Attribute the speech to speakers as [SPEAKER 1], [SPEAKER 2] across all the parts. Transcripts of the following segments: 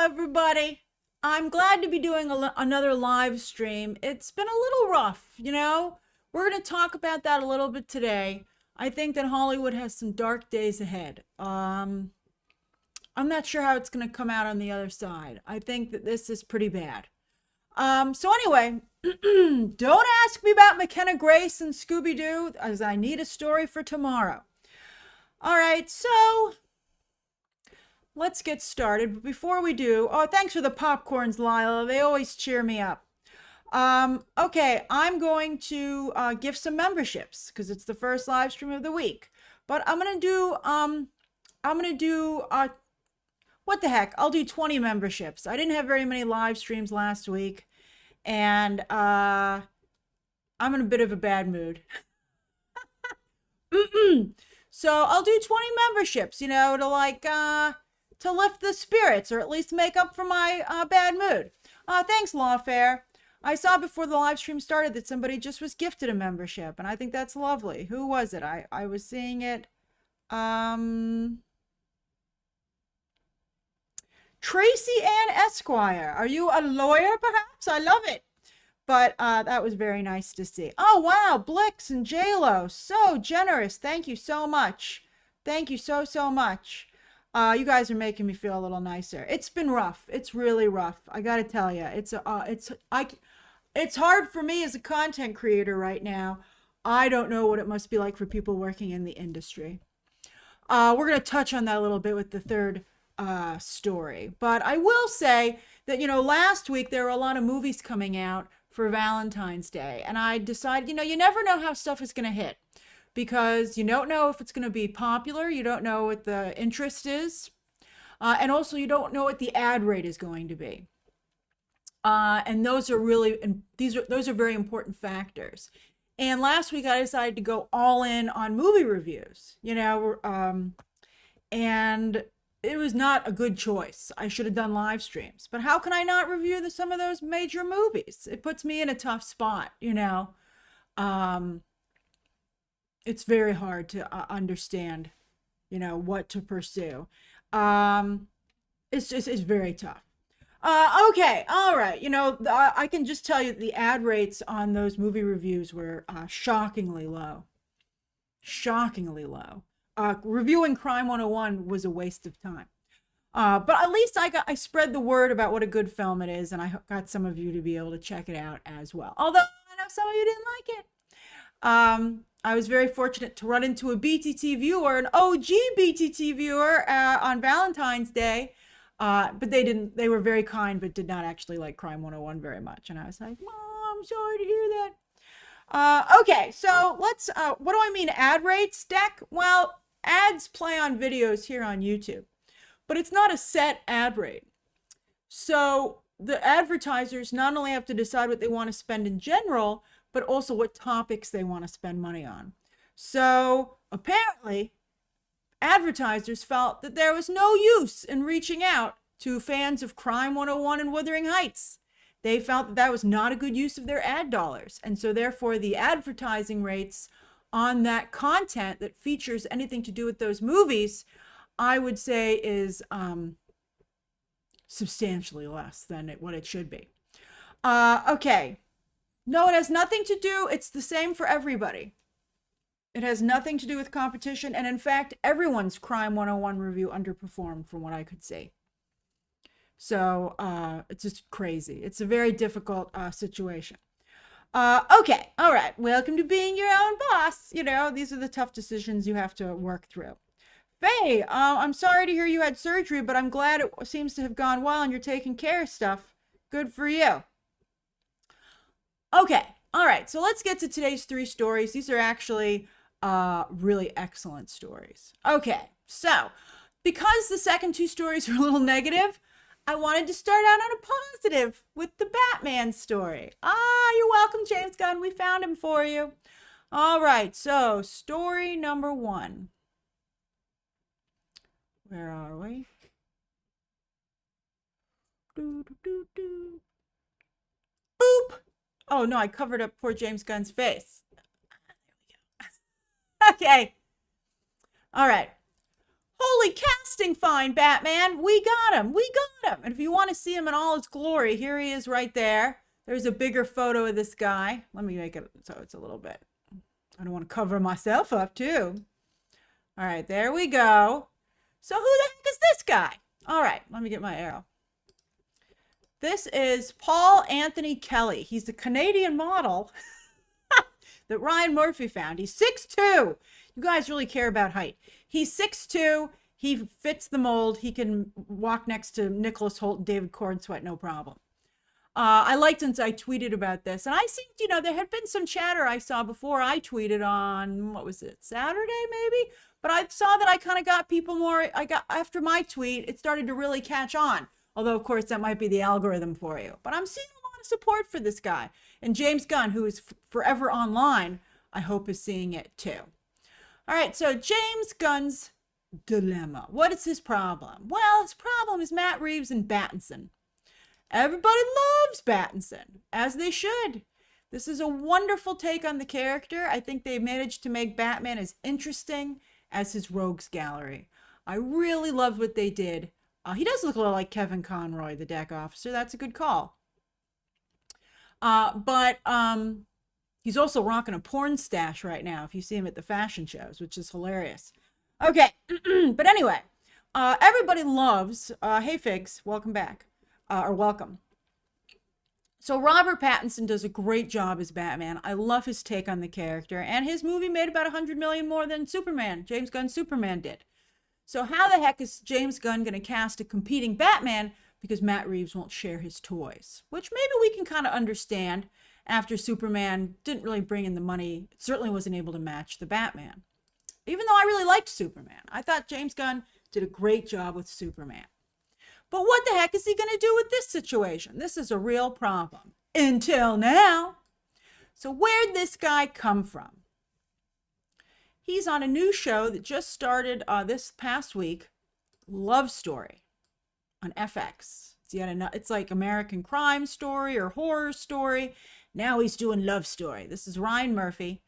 [SPEAKER 1] everybody. I'm glad to be doing another live stream. It's been a little rough, you know? We're going to talk about that a little bit today. I think that Hollywood has some dark days ahead. I'm not sure how it's going to come out on the other side. I think that this is pretty bad. So anyway, don't ask me about McKenna Grace and Scooby-Doo, as I need a story for tomorrow. All right, so let's get started. But before we do, oh, thanks for the popcorns, Lila. They always cheer me up. Okay, I'm going to give some memberships because it's the first live stream of the week. But I'm gonna do what the heck? I'll do 20 memberships. I didn't have very many live streams last week, and I'm in a bit of a bad mood. So I'll do 20 memberships, you know, to lift the spirits, or at least make up for my bad mood. Thanks, Lawfare. I saw before the live stream started that somebody just was gifted a membership, and I think that's lovely. Who was it? I was seeing it. Tracy Ann Esquire. Are you a lawyer, perhaps? I love it. But that was very nice to see. Oh, wow. Blix and JLo. So generous. Thank you so much. Thank you so, so much. You guys are making me feel a little nicer. It's been rough. It's really rough. I got to tell you. It's hard for me as a content creator right now. I don't know what it must be like for people working in the industry. We're going to touch on that a little bit with the third story. But I will say that, you know, last week there were a lot of movies coming out for Valentine's Day. And I decided, you know, you never know how stuff is going to hit because you don't know if it's going to be popular. You don't know what the interest is. And also you don't know what the ad rate is going to be. And those are really, and those are very important factors. And last week I decided to go all in on movie reviews, you know, and it was not a good choice. I should have done live streams, but how can I not review some of those major movies? It puts me in a tough spot, you know. It's very hard to understand, you know, what to pursue. It's very tough. Okay, all right. You know, I can just tell you the ad rates on those movie reviews were shockingly low. Shockingly low. Reviewing Crime 101 was a waste of time. But at least I spread the word about what a good film it is, and I got some of you to be able to check it out as well. Although I know some of you didn't like it. I was very fortunate to run into a BTT viewer, an OG BTT viewer on Valentine's Day. But they were very kind, but did not actually like Crime 101 very much. And I was like, Mom, I'm sorry to hear that. Okay, so let's, what do I mean ad rates, Deck? Well, ads play on videos here on YouTube, but it's not a set ad rate. So the advertisers not only have to decide what they want to spend in general, but also what topics they want to spend money on. So apparently advertisers felt that there was no use in reaching out to fans of Crime 101 and Wuthering Heights. They felt that that was not a good use of their ad dollars. And so therefore the advertising rates on that content that features anything to do with those movies, I would say is substantially less than what it should be. Okay. No, it has nothing to do. It's the same for everybody. It has nothing to do with competition. And in fact, everyone's Crime 101 review underperformed from what I could see. So it's just crazy. It's a very difficult situation. Okay. All right. Welcome to being your own boss. You know, these are the tough decisions you have to work through. Faye, I'm sorry to hear you had surgery, but I'm glad it seems to have gone well and you're taking care of stuff. Good for you. Okay. All right. So let's get to today's three stories. These are actually really excellent stories. Okay. So because the second two stories are a little negative, I wanted to start out on a positive with the Batman story. You're welcome, James Gunn. We found him for you. All right. So story number one. Where are we? Boop. Oh, no, I covered up poor James Gunn's face. There we go. Okay. All right. Holy casting fine, Batman. We got him. We got him. And if you want to see him in all his glory, here he is right there. There's a bigger photo of this guy. Let me make it so it's a little bit. I don't want to cover myself up too. All right, there we go. So who the heck is this guy? All right, let me get my arrow. This is Paul Anthony Kelly. He's a Canadian model that Ryan Murphy found. He's 6'2". You guys really care about height. He's 6'2". He fits the mold. He can walk next to Nicholas Hoult and David Corenswet, no problem. I liked since I tweeted about this. And I see, there had been some chatter I saw before I tweeted on, what was it, Saturday maybe? But I saw that I kind of got people more, after my tweet, it started to really catch on. Although, of course, that might be the algorithm for you. But I'm seeing a lot of support for this guy. And James Gunn, who is forever online, I hope is seeing it too. All right, so James Gunn's dilemma. What is his problem? Well, his problem is Matt Reeves and Pattinson. Everybody loves Pattinson, as they should. This is a wonderful take on the character. I think they managed to make Batman as interesting as his rogues gallery. I really loved what they did. He does look a little like Kevin Conroy, the deck officer. That's a good call. But he's also rocking a porn stash right now, if you see him at the fashion shows, which is hilarious. Okay, but anyway, everybody loves, hey Figs, welcome back, or welcome. So Robert Pattinson does a great job as Batman. I love his take on the character, and his movie made about 100 million more than Superman, James Gunn's Superman did. So how the heck is James Gunn going to cast a competing Batman because Matt Reeves won't share his toys? Which maybe we can kind of understand after Superman didn't really bring in the money. It certainly wasn't able to match the Batman. Even though I really liked Superman. I thought James Gunn did a great job with Superman. But what the heck is he going to do with this situation? This is a real problem. Until now. So where'd this guy come from? He's on a new show that just started this past week, Love Story, on FX. It's like American Crime Story or Horror Story. Now he's doing Love Story. This is Ryan Murphy,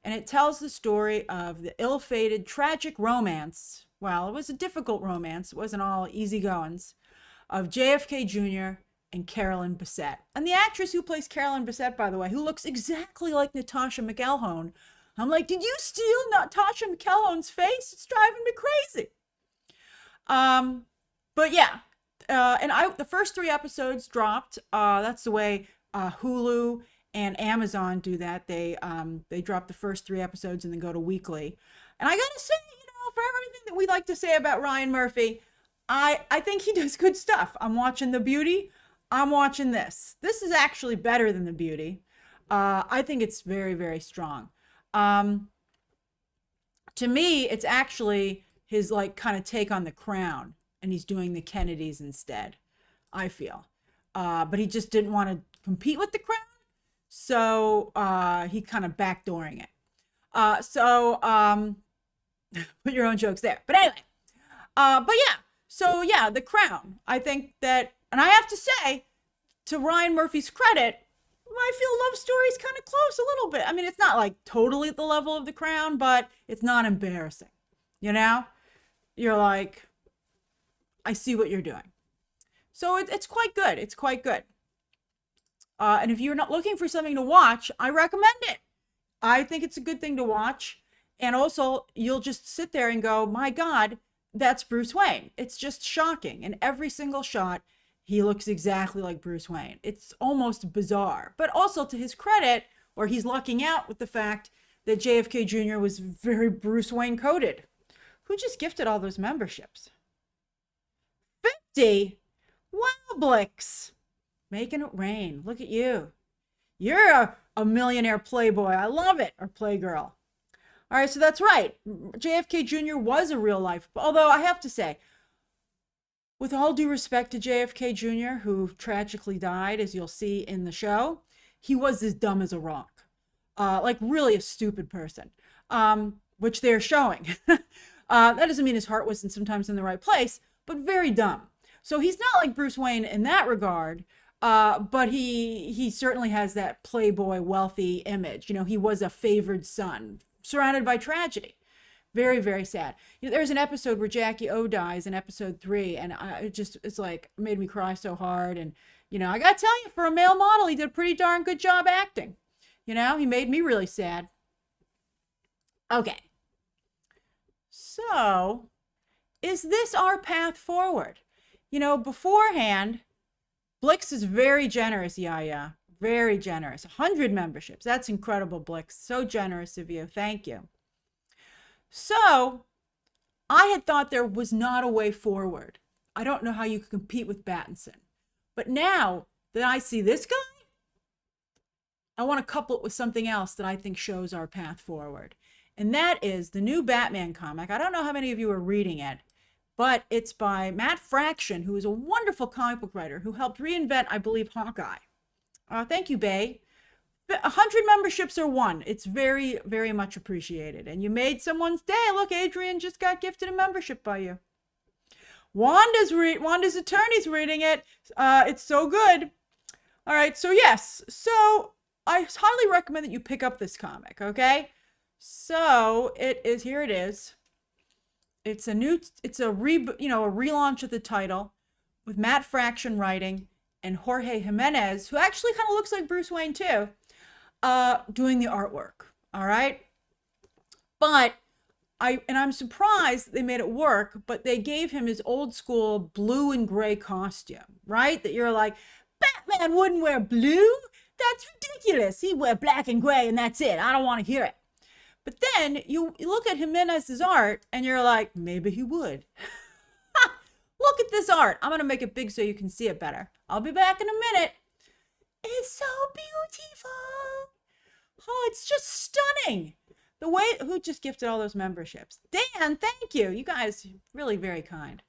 [SPEAKER 1] and it tells the story of the ill-fated, tragic romance. Well, it was a difficult romance. It wasn't all easygoings, of JFK Jr. and Carolyn Bessette. And the actress who plays Carolyn Bessette, by the way, who looks exactly like Natasha McElhone. I'm like, did you steal Natasha McElhone's face? It's driving me crazy. But yeah, the first 3 episodes dropped. That's the way Hulu and Amazon do that. They drop the first 3 episodes and then go to weekly. And I gotta say, for everything that we like to say about Ryan Murphy, I think he does good stuff. I'm watching The Beauty. I'm watching this. This is actually better than The Beauty. I think it's very, very strong. To me, it's actually his kind of take on The Crown, and he's doing the Kennedys instead, I feel. But he just didn't want to compete with The Crown, so he kind of backdooring it. Put your own jokes there. But anyway, but yeah, so yeah, The Crown. I think that, and I have to say, to Ryan Murphy's credit, I feel Love Story is kind of close a little bit. I mean, it's not like totally at the level of The Crown, but it's not embarrassing. You're like, I see what you're doing. So it's quite good. It's quite good. And if you're not looking for something to watch, I recommend it. I think it's a good thing to watch. And also, you'll just sit there and go, my God, that's Bruce Wayne. It's just shocking. In every single shot, he looks exactly like Bruce Wayne. It's almost bizarre. But also to his credit, or he's lucking out with the fact that JFK Jr. was very Bruce Wayne coded. Who just gifted all those memberships? 50? Wow, Blix. Making it rain. Look at you. You're a millionaire playboy. I love it. Or playgirl. All right, so that's right. JFK Jr. was a real life. Although I have to say, with all due respect to JFK Jr., who tragically died, as you'll see in the show, he was as dumb as a rock. Really a stupid person, which they're showing. That doesn't mean his heart wasn't sometimes in the right place, but very dumb. So he's not like Bruce Wayne in that regard, but he certainly has that playboy, wealthy image. He was a favored son, surrounded by tragedy. Very, very sad. There's an episode where Jackie O dies in episode 3, and it's like made me cry so hard. And, I got to tell you, for a male model, he did a pretty darn good job acting. He made me really sad. Okay. So, is this our path forward? Beforehand, Blix is very generous, yeah. Very generous. 100 memberships. That's incredible, Blix. So generous of you. Thank you. So, I had thought there was not a way forward. I don't know how you could compete with Battinson. But now that I see this guy, I want to couple it with something else that I think shows our path forward. And that is the new Batman comic. I don't know how many of you are reading it, but it's by Matt Fraction, who is a wonderful comic book writer who helped reinvent, I believe, Hawkeye. Thank you, Bay. 100 memberships are won. It's very, very much appreciated. And you made someone's day. Look, Adrian just got gifted a membership by you. Wanda's attorney's reading it. It's so good. All right, so yes. So I highly recommend that you pick up this comic, okay? So here it is. It's a relaunch of the title with Matt Fraction writing and Jorge Jimenez, who actually kind of looks like Bruce Wayne too, doing the artwork. All right. But I'm surprised they made it work, but they gave him his old school blue and gray costume, right? That you're like, Batman wouldn't wear blue? That's ridiculous. He'd wear black and gray and that's it. I don't want to hear it. But then you look at Jimenez's art and you're like, maybe he would. Look at this art. I'm going to make it big so you can see it better. I'll be back in a minute. It's so beautiful. Oh, it's just stunning. The way, who just gifted all those memberships? Dan, thank you. You guys, really very kind.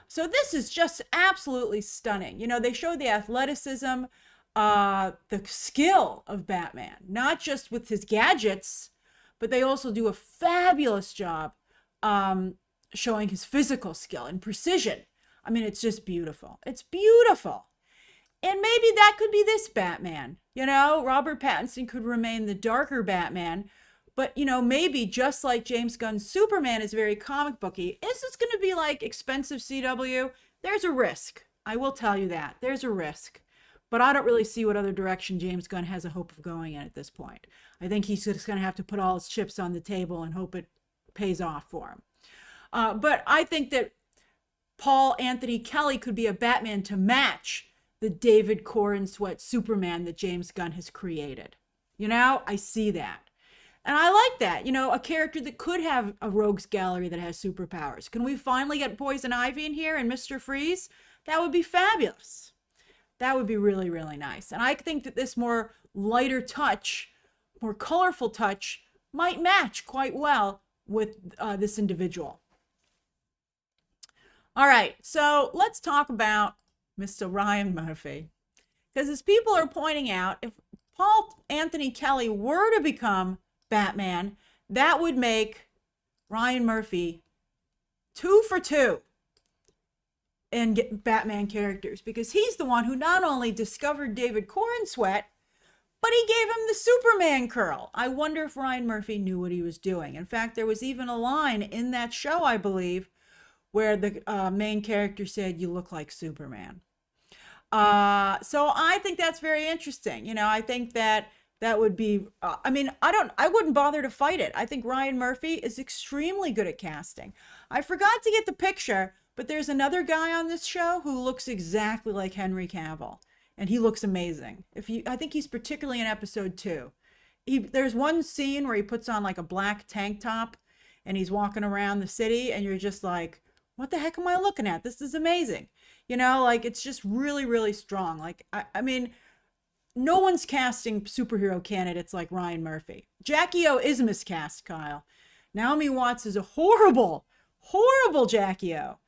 [SPEAKER 1] So this is just absolutely stunning. They show the athleticism, the skill of Batman, not just with his gadgets, but they also do a fabulous job showing his physical skill and precision. I mean, it's just beautiful. It's beautiful. And maybe that could be this Batman. Robert Pattinson could remain the darker Batman. But, maybe just like James Gunn's Superman is very comic booky, is this going to be like expensive CW? There's a risk. I will tell you that. There's a risk. But I don't really see what other direction James Gunn has a hope of going in at this point. I think he's just going to have to put all his chips on the table and hope it pays off for him. But I think that Paul Anthony Kelly could be a Batman to match the David Corenswet Superman that James Gunn has created. I see that. And I like that. A character that could have a rogues gallery that has superpowers. Can we finally get Poison Ivy in here and Mr. Freeze? That would be fabulous. That would be really, really nice. And I think that this more lighter touch, more colorful touch might match quite well with this individual. All right, so let's talk about Mr. Ryan Murphy. Because as people are pointing out, if Paul Anthony Kelly were to become Batman, that would make Ryan Murphy 2 for 2 in Batman characters, because he's the one who not only discovered David Corenswet, but he gave him the Superman curl. I wonder if Ryan Murphy knew what he was doing. In fact, there was even a line in that show, I believe, where the main character said, "You look like Superman." So I think that's very interesting. I think that would be, I wouldn't bother to fight it. I think Ryan Murphy is extremely good at casting. I forgot to get the picture, but there's another guy on this show who looks exactly like Henry Cavill, and he looks amazing. I think he's particularly in episode 2. There's one scene where he puts on like a black tank top and he's walking around the city and you're just like, what the heck am I looking at? This is amazing. It's just really, really strong. No one's casting superhero candidates like Ryan Murphy. Jackie O is miscast, Kyle. Naomi Watts is a horrible, horrible Jackie O.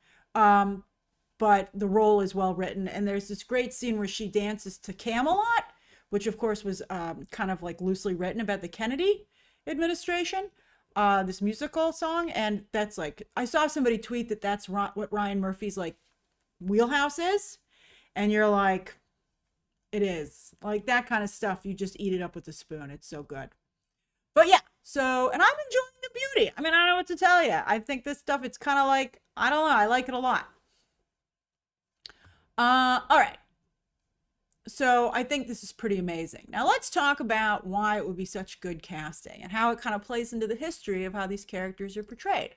[SPEAKER 1] But the role is well written. And there's this great scene where she dances to Camelot, which of course was kind of like loosely written about the Kennedy administration, this musical song. And that's like, I saw somebody tweet that that's what Ryan Murphy's like wheelhouse is. And you're like, it is. Like that kind of stuff, you just eat it up with a spoon. It's so good. But yeah, and I'm enjoying the beauty. I mean, I don't know what to tell you. I think this stuff, it's kind of like, I don't know, I like it a lot. All right. So I think this is pretty amazing. Now let's talk about why it would be such good casting and how it kind of plays into the history of how these characters are portrayed.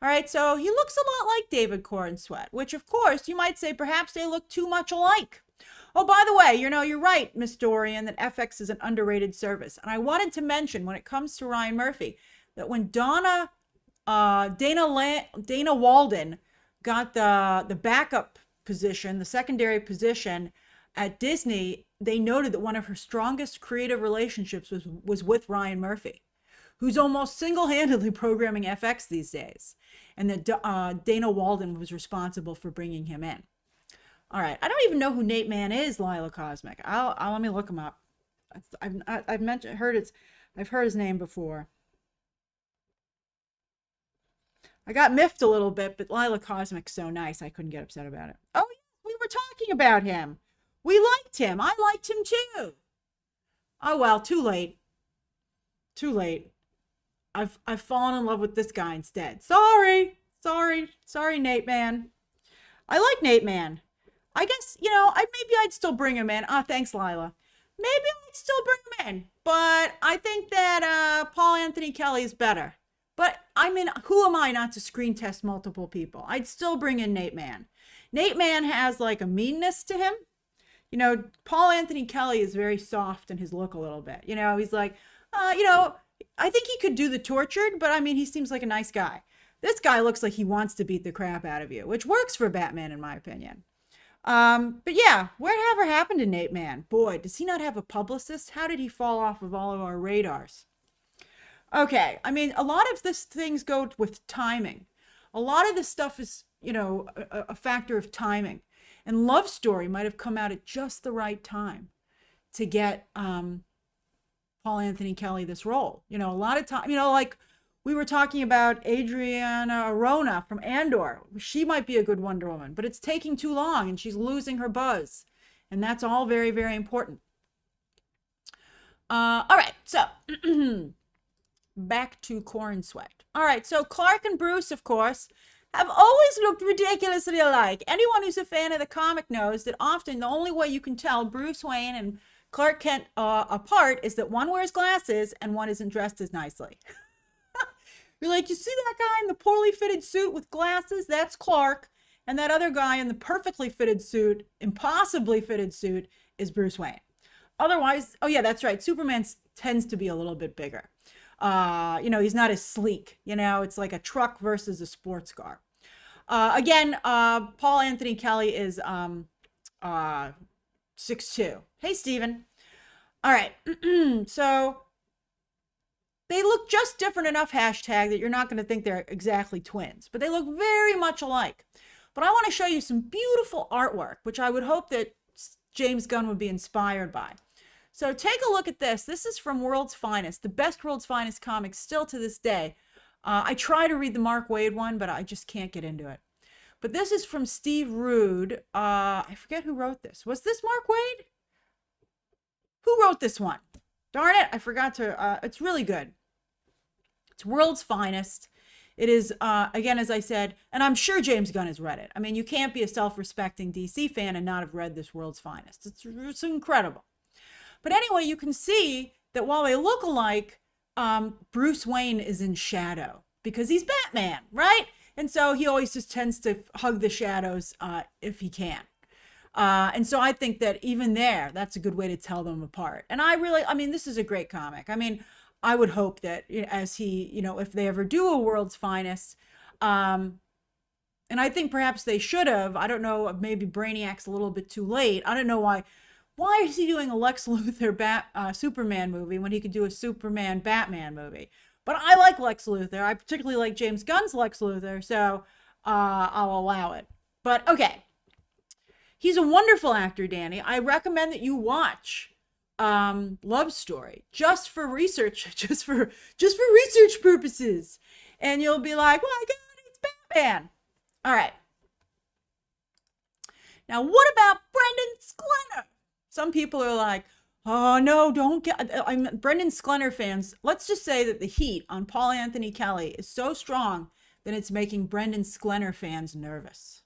[SPEAKER 1] All right, so he looks a lot like David Corenswet, which of course you might say perhaps they look too much alike. Oh, by the way, you're right, Miss Dorian, that FX is an underrated service. And I wanted to mention when it comes to Ryan Murphy that when Dana Walden got the backup position, the secondary position at Disney, they noted that one of her strongest creative relationships was with Ryan Murphy, who's almost single-handedly programming FX these days, and that Dana Walden was responsible for bringing him in. All right, I don't even know who Nate Mann is, Lila Cosmic. I'll let me look him up. I've heard his name before. I got miffed a little bit, but Lila Cosmic's so nice, I couldn't get upset about it. Oh, we were talking about him. We liked him. I liked him too. Oh well, too late. Too late. I've fallen in love with this guy instead. Sorry, Nate Mann. I like Nate Mann. I guess, maybe I'd still bring him in. Thanks, Lila. Maybe I'd still bring him in, but I think that Paul Anthony Kelly is better. But I mean, who am I not to screen test multiple people? I'd still bring in Nate Mann. Nate Mann has like a meanness to him. Paul Anthony Kelly is very soft in his look a little bit. He's like, I think he could do the tortured, but I mean, he seems like a nice guy. This guy looks like he wants to beat the crap out of you, which works for Batman in my opinion. But yeah, whatever happened to Nate Mann? Boy, does he not have a publicist? How did he fall off of all of our radars? Okay, I mean, a lot of this things go with timing. A lot of this stuff is, a factor of timing. And Love Story might have come out at just the right time to get Paul Anthony Kelly this role. A lot of time, like we were talking about Adriana Arona from Andor. She might be a good Wonder Woman, but it's taking too long and she's losing her buzz. And that's all very, very important. All right, so back to Corenswet. All right, so Clark and Bruce, of course, have always looked ridiculously alike. Anyone who's a fan of the comic knows that often the only way you can tell Bruce Wayne and Clark Kent apart is that one wears glasses and one isn't dressed as nicely. You're like, you see that guy in the poorly fitted suit with glasses? That's Clark. And that other guy in the perfectly fitted suit, impossibly fitted suit, is Bruce Wayne. Otherwise, oh yeah, that's right. Superman tends to be a little bit bigger. He's not as sleek. It's like a truck versus a sports car. Again, Paul Anthony Kelly is 6'2". Hey, Steven. All right. So they look just different enough, hashtag, that you're not going to think they're exactly twins, but they look very much alike. But I want to show you some beautiful artwork, which I would hope that James Gunn would be inspired by. So take a look at this. This is from World's Finest, the best World's Finest comics still to this day. I try to read the Mark Waid one, but I just can't get into it. But this is from Steve Rude. I forget who wrote this. Was this Mark Waid? Who wrote this one? Darn it, I forgot to. It's really good. It's World's Finest. It is, again, as I said, and I'm sure James Gunn has read it. I mean, you can't be a self-respecting DC fan and not have read this World's Finest. It's incredible. But anyway, you can see that while they look alike, Bruce Wayne is in shadow because he's Batman, right? And so he always just tends to hug the shadows if he can. And so I think that even there, that's a good way to tell them apart. And I mean, this is a great comic. I mean, I would hope that as he, if they ever do a World's Finest, and I think perhaps they should have, I don't know, maybe Brainiac's a little bit too late. I don't know why is he doing a Lex Luthor Superman movie when he could do a Superman Batman movie? But I like Lex Luthor. I particularly like James Gunn's Lex Luthor, so I'll allow it. But okay. He's a wonderful actor, Danny. I recommend that you watch Love Story just for research, just for research purposes. And you'll be like, "Oh my God, it's Batman." All right. Now, what about Brendan Sklenar? Some people are like, Oh no, don't get. I'm Brendan Sklenar fans. Let's just say that the heat on Paul Anthony Kelly is so strong that it's making Brendan Sklenar fans nervous.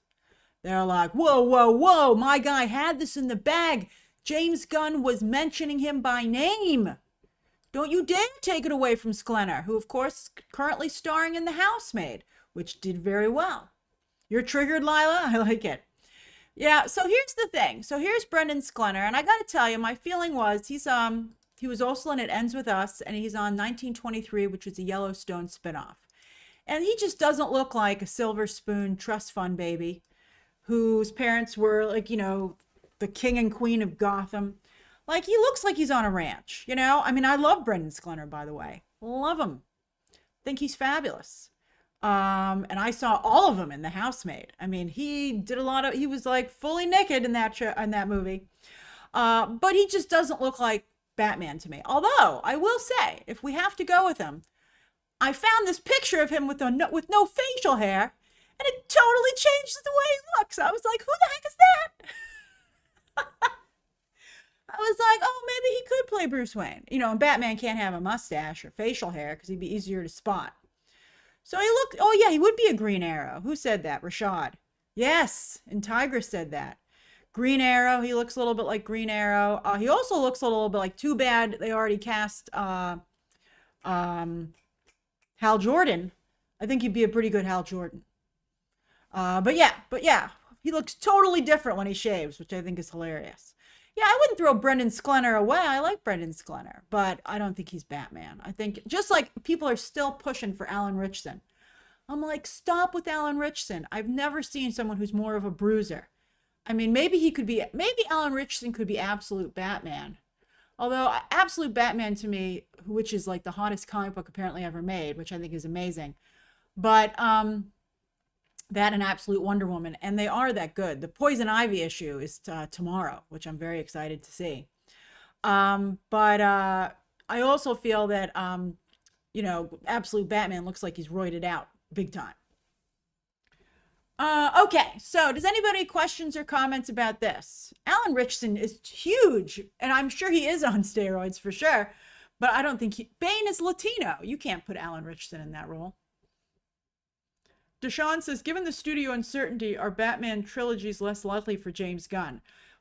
[SPEAKER 1] They're like, whoa, whoa, whoa, my guy had this in the bag. James Gunn was mentioning him by name. Don't you dare take it away from Sklenar, who, of course, is currently starring in The Housemaid, which did very well. You're triggered, Lila? I like it. Yeah, so here's the thing. So here's Brendan Sklenar, and I got to tell you, my feeling was he was also in It Ends With Us, and he's on 1923, which is a Yellowstone spinoff. And he just doesn't look like a silver spoon trust fund baby whose parents were like, the king and queen of Gotham. Like, he looks like he's on a ranch, I mean, I love Brendan Sklenar, by the way. Love him. Think he's fabulous. And I saw all of them in The Housemaid. I mean, he was like fully naked in that movie. But he just doesn't look like Batman to me. Although, I will say, if we have to go with him, I found this picture of him with no facial hair, and it totally changes the way he looks. I was like, who the heck is that? I was like, oh, maybe he could play Bruce Wayne. And Batman can't have a mustache or facial hair because he'd be easier to spot. So oh yeah, he would be a Green Arrow. Who said that? Rashad. Yes, and Tigress said that. Green Arrow, he looks a little bit like Green Arrow. He also looks a little bit like, too bad they already cast Hal Jordan. I think he'd be a pretty good Hal Jordan. But yeah, he looks totally different when he shaves, which I think is hilarious. Yeah, I wouldn't throw Brendan Sklenar away. I like Brendan Sklenar, but I don't think he's Batman. I think just like people are still pushing for Alan Ritchson. I'm like, stop with Alan Ritchson. I've never seen someone who's more of a bruiser. I mean, maybe Alan Ritchson could be absolute Batman. Although absolute Batman to me, which is like the hottest comic book apparently ever made, which I think is amazing. But that and Absolute Wonder Woman, and they are that good. The Poison Ivy issue is tomorrow, which I'm very excited to see. But I also feel that, Absolute Batman looks like he's roided out big time. Okay, so does anybody questions or comments about this? Alan Ritchson is huge, and I'm sure he is on steroids for sure, but I don't think Bane is Latino. You can't put Alan Ritchson in that role. Deshaun says, given the studio uncertainty, are Batman trilogies less likely for James Gunn?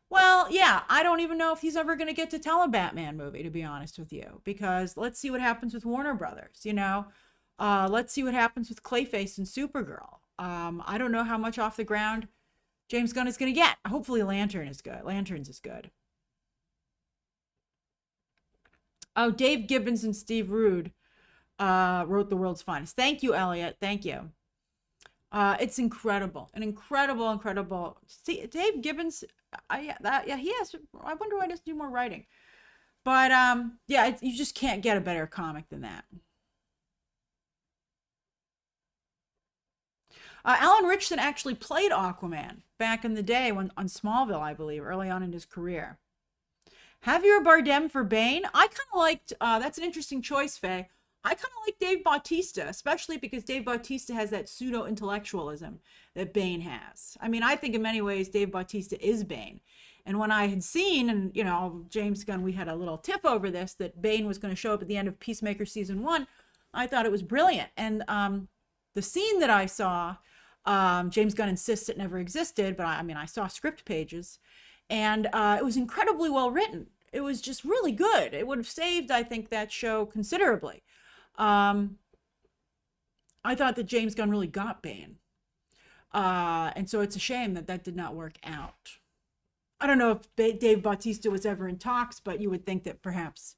[SPEAKER 1] Well, yeah, I don't even know if he's ever going to get to tell a Batman movie, to be honest with you, because let's see what happens with Warner Brothers, let's see what happens with Clayface and Supergirl. I don't know how much off the ground James Gunn is going to get. Hopefully Lanterns is good. Oh, Dave Gibbons and Steve Rude wrote The World's Finest. Thank you, Elliot. Thank you. It's incredible. Incredible. See, Dave Gibbons, he has, I wonder why he doesn't do more writing. But, you just can't get a better comic than that. Alan Ritchson actually played Aquaman back in the day on Smallville, I believe, early on in his career. Javier Bardem for Bane? I kind of liked, that's an interesting choice, Faye. I kind of like Dave Bautista, especially because Dave Bautista has that pseudo-intellectualism that Bane has. I mean, I think in many ways Dave Bautista is Bane. And when I had seen, and, James Gunn, we had a little tiff over this, that Bane was going to show up at the end of Peacemaker Season 1, I thought it was brilliant. And the scene that I saw, James Gunn insists it never existed, but I saw script pages, and it was incredibly well written. It was just really good. It would have saved, I think, that show considerably. I thought that James Gunn really got Bane. And so it's a shame that did not work out. I don't know if Dave Bautista was ever in talks, but you would think that perhaps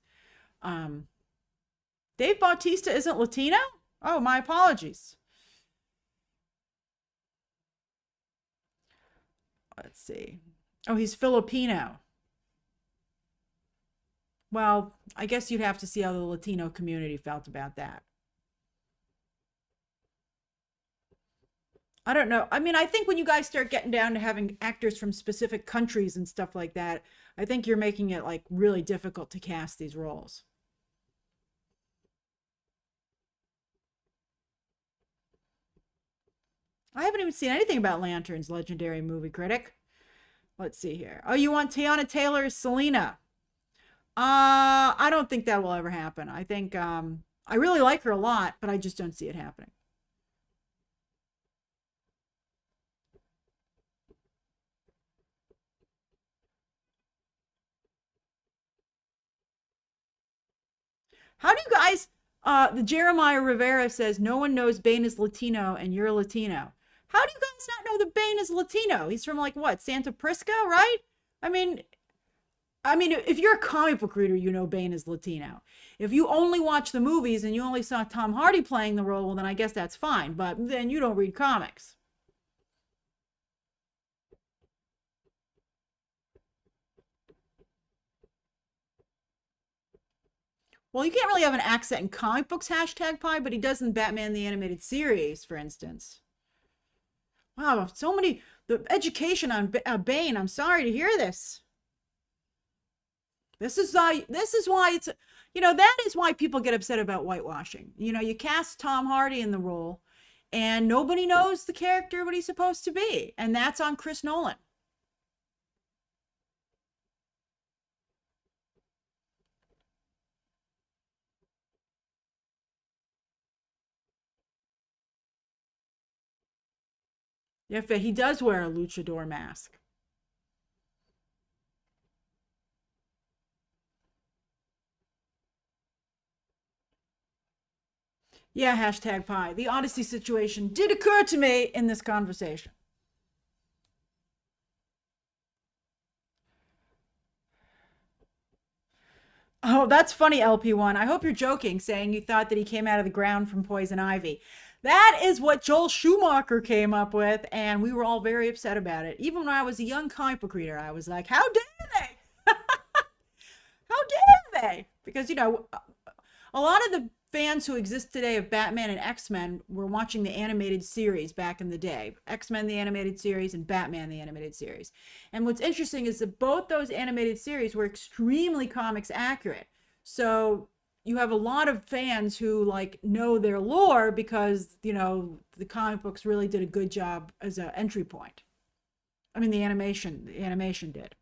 [SPEAKER 1] Dave Bautista isn't Latino? Oh, my apologies. Let's see. Oh, he's Filipino. Well, I guess you'd have to see how the Latino community felt about that. I don't know. I mean, I think when you guys start getting down to having actors from specific countries and stuff like that, I think you're making it like really difficult to cast these roles. I haven't even seen anything about Lanterns, legendary movie critic. Let's see here. Oh, you want Tiana Taylor as Selena? I don't think that will ever happen. I think I really like her a lot, but I just don't see it happening. How do you guys? The Jeremiah Rivera says no one knows Bane is Latino, and you're Latino. How do you guys not know that Bane is Latino? He's from like what, Santa Prisca, right? I mean, if you're a comic book reader, you know Bane is Latino. If you only watch the movies and you only saw Tom Hardy playing the role, well, then I guess that's fine. But then you don't read comics. Well, you can't really have an accent in comic books, hashtag pie, but he does in Batman the Animated Series, for instance. Wow, so many, the education on Bane. I'm sorry to hear this. This is why it's, that is why people get upset about whitewashing. You cast Tom Hardy in the role and nobody knows the character what he's supposed to be. And that's on Chris Nolan. If he does wear a luchador mask. Yeah, hashtag pie. The Odyssey situation did occur to me in this conversation. Oh, that's funny, LP1. I hope you're joking, saying you thought that he came out of the ground from Poison Ivy. That is what Joel Schumacher came up with, and we were all very upset about it. Even when I was a young comic book reader, I was like, how dare they? How dare they? Because, a lot of the fans who exist today of Batman and X-Men were watching the animated series back in the day. X-Men the animated series and Batman the animated series. And what's interesting is that both those animated series were extremely comics accurate. So you have a lot of fans who like know their lore because, the comic books really did a good job as an entry point. I mean, the animation did.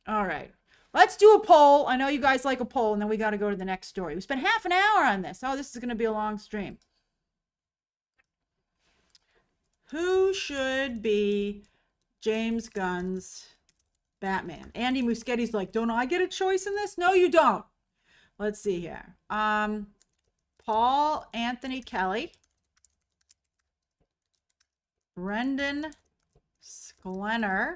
[SPEAKER 1] All right. Let's do a poll. I know you guys like a poll, and then we got to go to the next story. We spent half an hour on this. Oh, this is going to be a long stream. Who should be James Gunn's Batman? Andy Muschietti's like, don't I get a choice in this? No, you don't. Let's see here. Paul Anthony Kelly, Brendan Sklenner,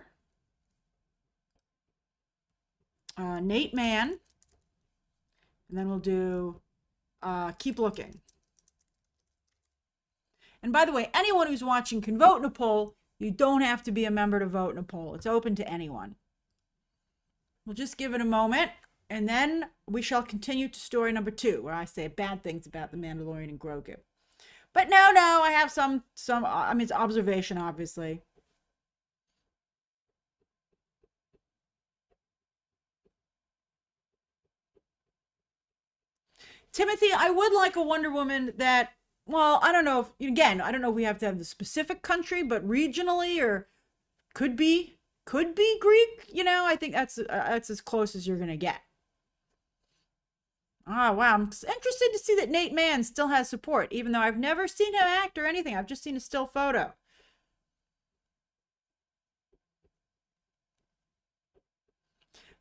[SPEAKER 1] Nate Mann, and then we'll do Keep Looking. And by the way, anyone who's watching can vote in a poll. You don't have to be a member to vote in a poll. It's open to anyone. We'll just give it a moment, and then we shall continue to story number 2, where I say bad things about the Mandalorian and Grogu. But no, I have some, it's observation, obviously. Timothy, I would like a Wonder Woman that, well, I don't know I don't know if we have to have the specific country, but regionally or could be Greek. I think that's as close as you're gonna get. Oh wow, I'm interested to see that Nate Mann still has support, even though I've never seen him act or anything. I've just seen a still photo.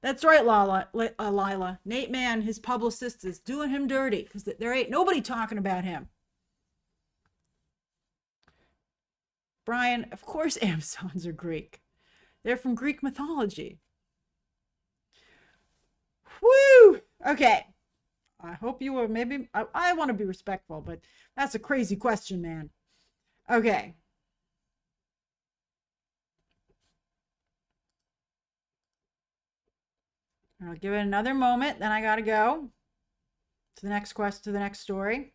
[SPEAKER 1] That's right, Lila. Nate Mann, his publicist, is doing him dirty because there ain't nobody talking about him. Brian, of course Amazons are Greek. They're from Greek mythology. Woo! Okay. I hope you were maybe, I want to be respectful, but that's a crazy question, man. Okay. I'll give it another moment, then I gotta go to the next to the next story.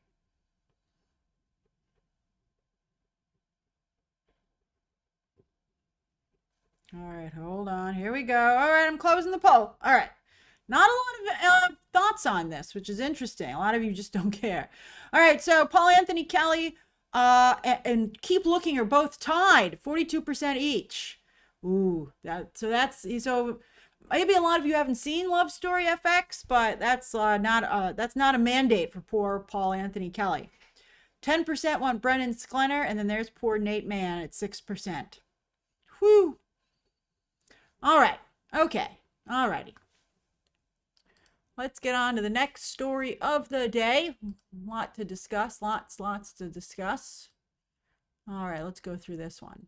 [SPEAKER 1] All right, hold on. Here we go. All right, I'm closing the poll. All right. Not a lot of thoughts on this, which is interesting. A lot of you just don't care. All right, so Paul Anthony Kelly and Keep Looking are both tied, 42% each. Ooh, so Maybe a lot of you haven't seen Love Story FX, but that's not a mandate for poor Paul Anthony Kelly. 10% want Brennan Sklenner, and then there's poor Nate Mann at 6%. Whew. All right. Okay. All righty. Let's get on to the next story of the day. Lot to discuss. Lots to discuss. All right, let's go through this one.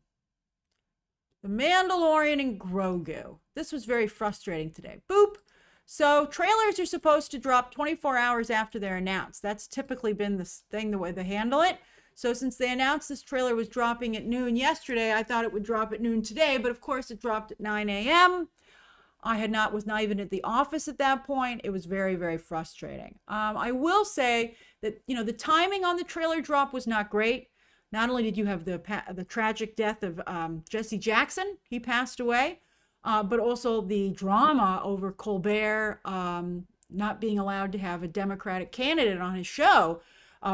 [SPEAKER 1] The Mandalorian and Grogu. This was very frustrating today. Boop. So trailers are supposed to drop 24 hours after they're announced. That's typically been the thing, the way they handle it. So since they announced this trailer was dropping at noon yesterday, I thought it would drop at noon today, but of course it dropped at 9 a.m. I was not even at the office at that point. It was very, very frustrating. I will say that, the timing on the trailer drop was not great. Not only did you have the tragic death of Jesse Jackson, he passed away, but also the drama over Colbert not being allowed to have a Democratic candidate on his show,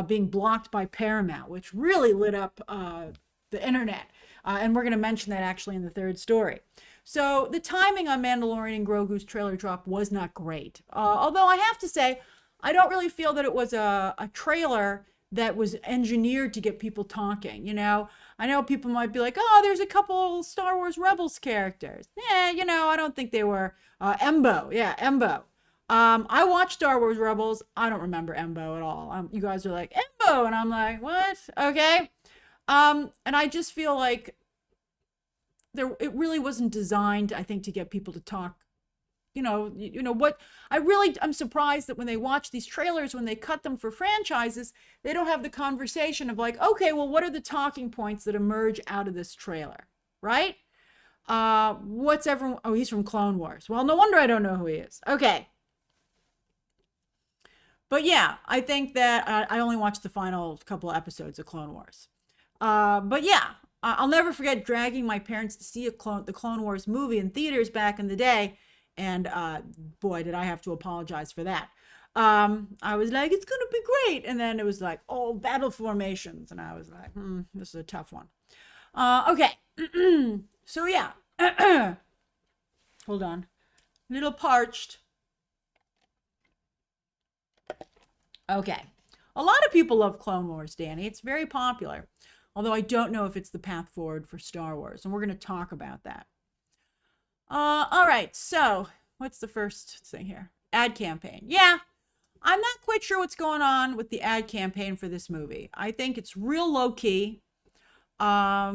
[SPEAKER 1] being blocked by Paramount, which really lit up the internet. And we're going to mention that actually in the third story. So the timing on Mandalorian and Grogu's trailer drop was not great. Although I have to say, I don't really feel that it was a trailer that was engineered to get people talking. I know people might be like, oh, there's a couple Star Wars Rebels characters. I don't think they were. Embo. Yeah, Embo. I watched Star Wars Rebels. I don't remember Embo at all. You guys are like, Embo. And I'm like, what? Okay. And I just feel like it really wasn't designed, I think, to get people to talk. What I'm surprised that when they watch these trailers, when they cut them for franchises, they don't have the conversation of like, okay, well, what are the talking points that emerge out of this trailer, right? What's everyone? Oh, he's from Clone Wars. Well, no wonder I don't know who he is. Okay. But yeah, I think that I only watched the final couple of episodes of Clone Wars. But yeah, I'll never forget dragging my parents to see the Clone Wars movie in theaters back in the day. And boy, did I have to apologize for that. I was like, it's going to be great. And then it was like, oh, battle formations. And I was like, this is a tough one. Okay. So yeah. Hold on. A little parched. Okay. A lot of people love Clone Wars, Danny. It's very popular. Although I don't know if it's the path forward for Star Wars. And we're going to talk about that. All right, so what's the first thing here? Ad campaign. Yeah, I'm not quite sure what's going on with the ad campaign for this movie. I think it's real low key. But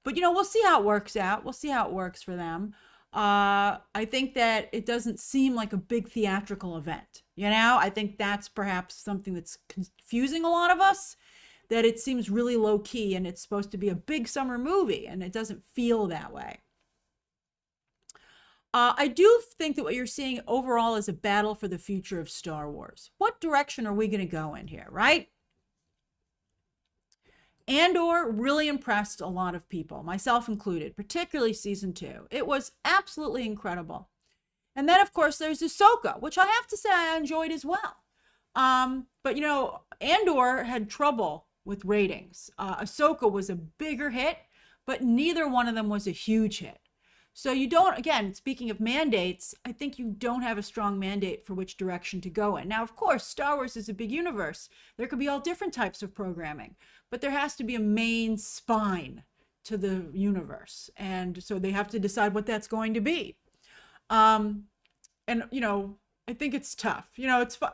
[SPEAKER 1] we'll see how it works out. We'll see how it works for them. I think that it doesn't seem like a big theatrical event. I think that's perhaps something that's confusing a lot of us, that it seems really low key and it's supposed to be a big summer movie and it doesn't feel that way. I do think that what you're seeing overall is a battle for the future of Star Wars. What direction are we going to go in here, right? Andor really impressed a lot of people, myself included, particularly season 2. It was absolutely incredible. And then, of course, there's Ahsoka, which I have to say I enjoyed as well. But, Andor had trouble with ratings. Ahsoka was a bigger hit, but neither one of them was a huge hit. So you don't, again, speaking of mandates, I think you don't have a strong mandate for which direction to go in. Now, of course, Star Wars is a big universe. There could be all different types of programming, but there has to be a main spine to the universe. And so they have to decide what that's going to be. I think it's tough.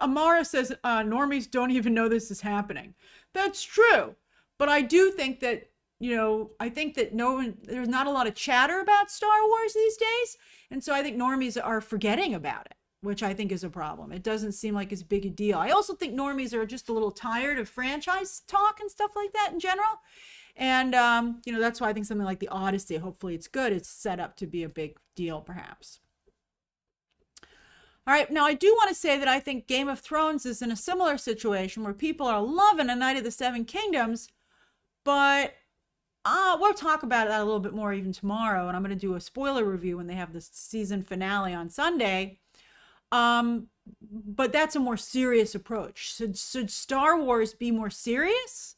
[SPEAKER 1] Amara says normies don't even know this is happening. That's true. But I do think that I think that there's not a lot of chatter about Star Wars these days. And so I think normies are forgetting about it, which I think is a problem. It doesn't seem like it's big a deal. I also think normies are just a little tired of franchise talk and stuff like that in general. And, that's why I think something like the Odyssey, hopefully it's good. It's set up to be a big deal, perhaps. All right. Now, I do want to say that I think Game of Thrones is in a similar situation where people are loving A Night of the Seven Kingdoms, but we'll talk about that a little bit more even tomorrow, and I'm going to do a spoiler review when they have the season finale on Sunday. But that's a more serious approach. Should Star Wars be more serious?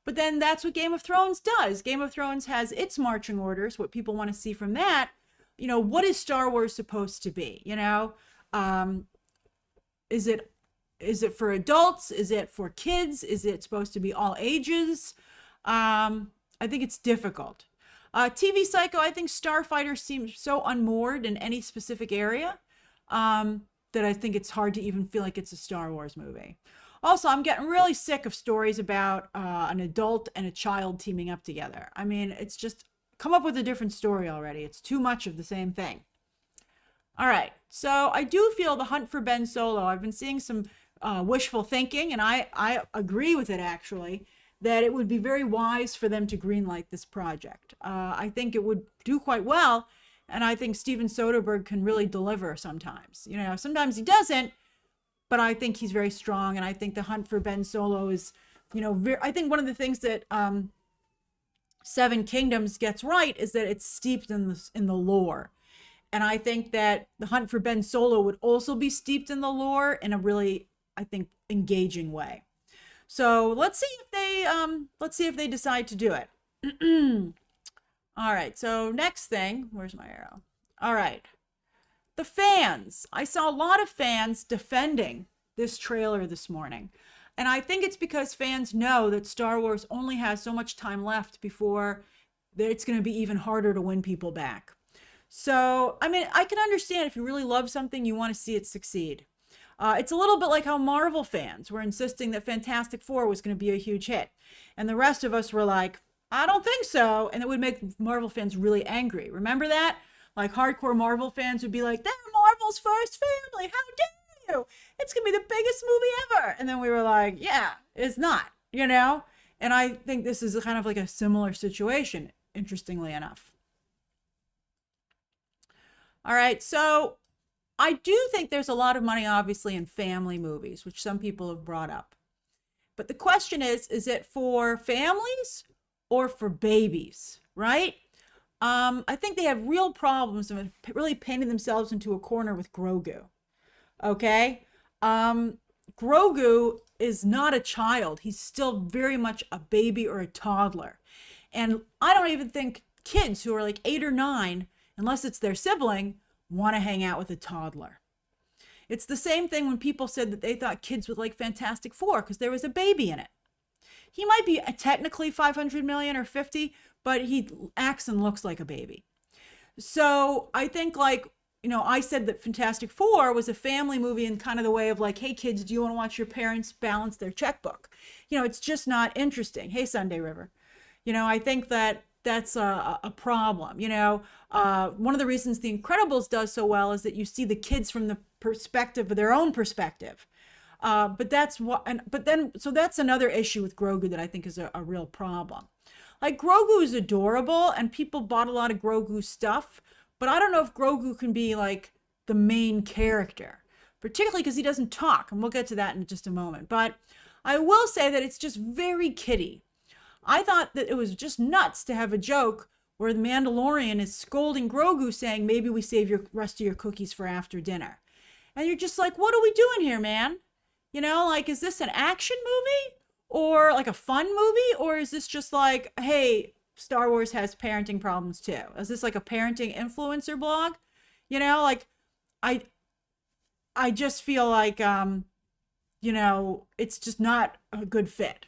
[SPEAKER 1] But then that's what Game of Thrones does. Game of Thrones has its marching orders, what people want to see from that. what is Star Wars supposed to be? Um, is it for adults? Is it for kids? Is it supposed to be all ages? I think it's difficult. TV Psycho, I think Starfighter seems so unmoored in any specific area that I think it's hard to even feel like it's a Star Wars movie. Also, I'm getting really sick of stories about an adult and a child teaming up together. I mean, it's just come up with a different story already. It's too much of the same thing. All right, so I do feel The Hunt for Ben Solo. I've been seeing some wishful thinking, and I agree with it, actually, that it would be very wise for them to greenlight this project. I think it would do quite well, and I think Steven Soderbergh can really deliver sometimes. Sometimes he doesn't, but I think he's very strong, and I think The Hunt for Ben Solo is, I think one of the things that Seven Kingdoms gets right is that it's steeped in the lore. And I think that The Hunt for Ben Solo would also be steeped in the lore in a really, I think, engaging way. So let's see if they decide to do it. All right, so next thing, where's my arrow? All right, the fans. I saw a lot of fans defending this trailer this morning. And I think it's because fans know that Star Wars only has so much time left before it's going to be even harder to win people back. So, I mean, I can understand if you really love something, you want to see it succeed. It's a little bit like how Marvel fans were insisting that Fantastic Four was going to be a huge hit. And the rest of us were like, I don't think so. And it would make Marvel fans really angry. Remember that? Like hardcore Marvel fans would be like, they're Marvel's first family. How dare you? It's going to be the biggest movie ever. And then we were like, yeah, it's not, And I think this is kind of like a similar situation, interestingly enough. All right, so I do think there's a lot of money, obviously, in family movies, which some people have brought up. But the question is it for families or for babies, right? I think they have real problems of really painting themselves into a corner with Grogu, okay? Grogu is not a child. He's still very much a baby or a toddler. And I don't even think kids who are like 8 or 9, unless it's their sibling, want to hang out with a toddler. It's the same thing when people said that they thought kids would like Fantastic Four because there was a baby in it. He might be technically 500 million or 50, but he acts and looks like a baby. So I think I said that Fantastic Four was a family movie in kind of the way of like, hey kids, do you want to watch your parents balance their checkbook? It's just not interesting. Hey, Sunday River. I think that's a problem. One of the reasons The Incredibles does so well is that you see the kids from the perspective of their own perspective. So that's another issue with Grogu that I think is a real problem. Like Grogu is adorable and people bought a lot of Grogu stuff, but I don't know if Grogu can be like the main character, particularly because he doesn't talk. And we'll get to that in just a moment. But I will say that it's just very kiddie. I thought that it was just nuts to have a joke where the Mandalorian is scolding Grogu saying, maybe we save your rest of your cookies for after dinner. And you're just like, what are we doing here, man? Is this an action movie or like a fun movie? Or is this just like, hey, Star Wars has parenting problems too? Is this like a parenting influencer blog? I just feel like, it's just not a good fit,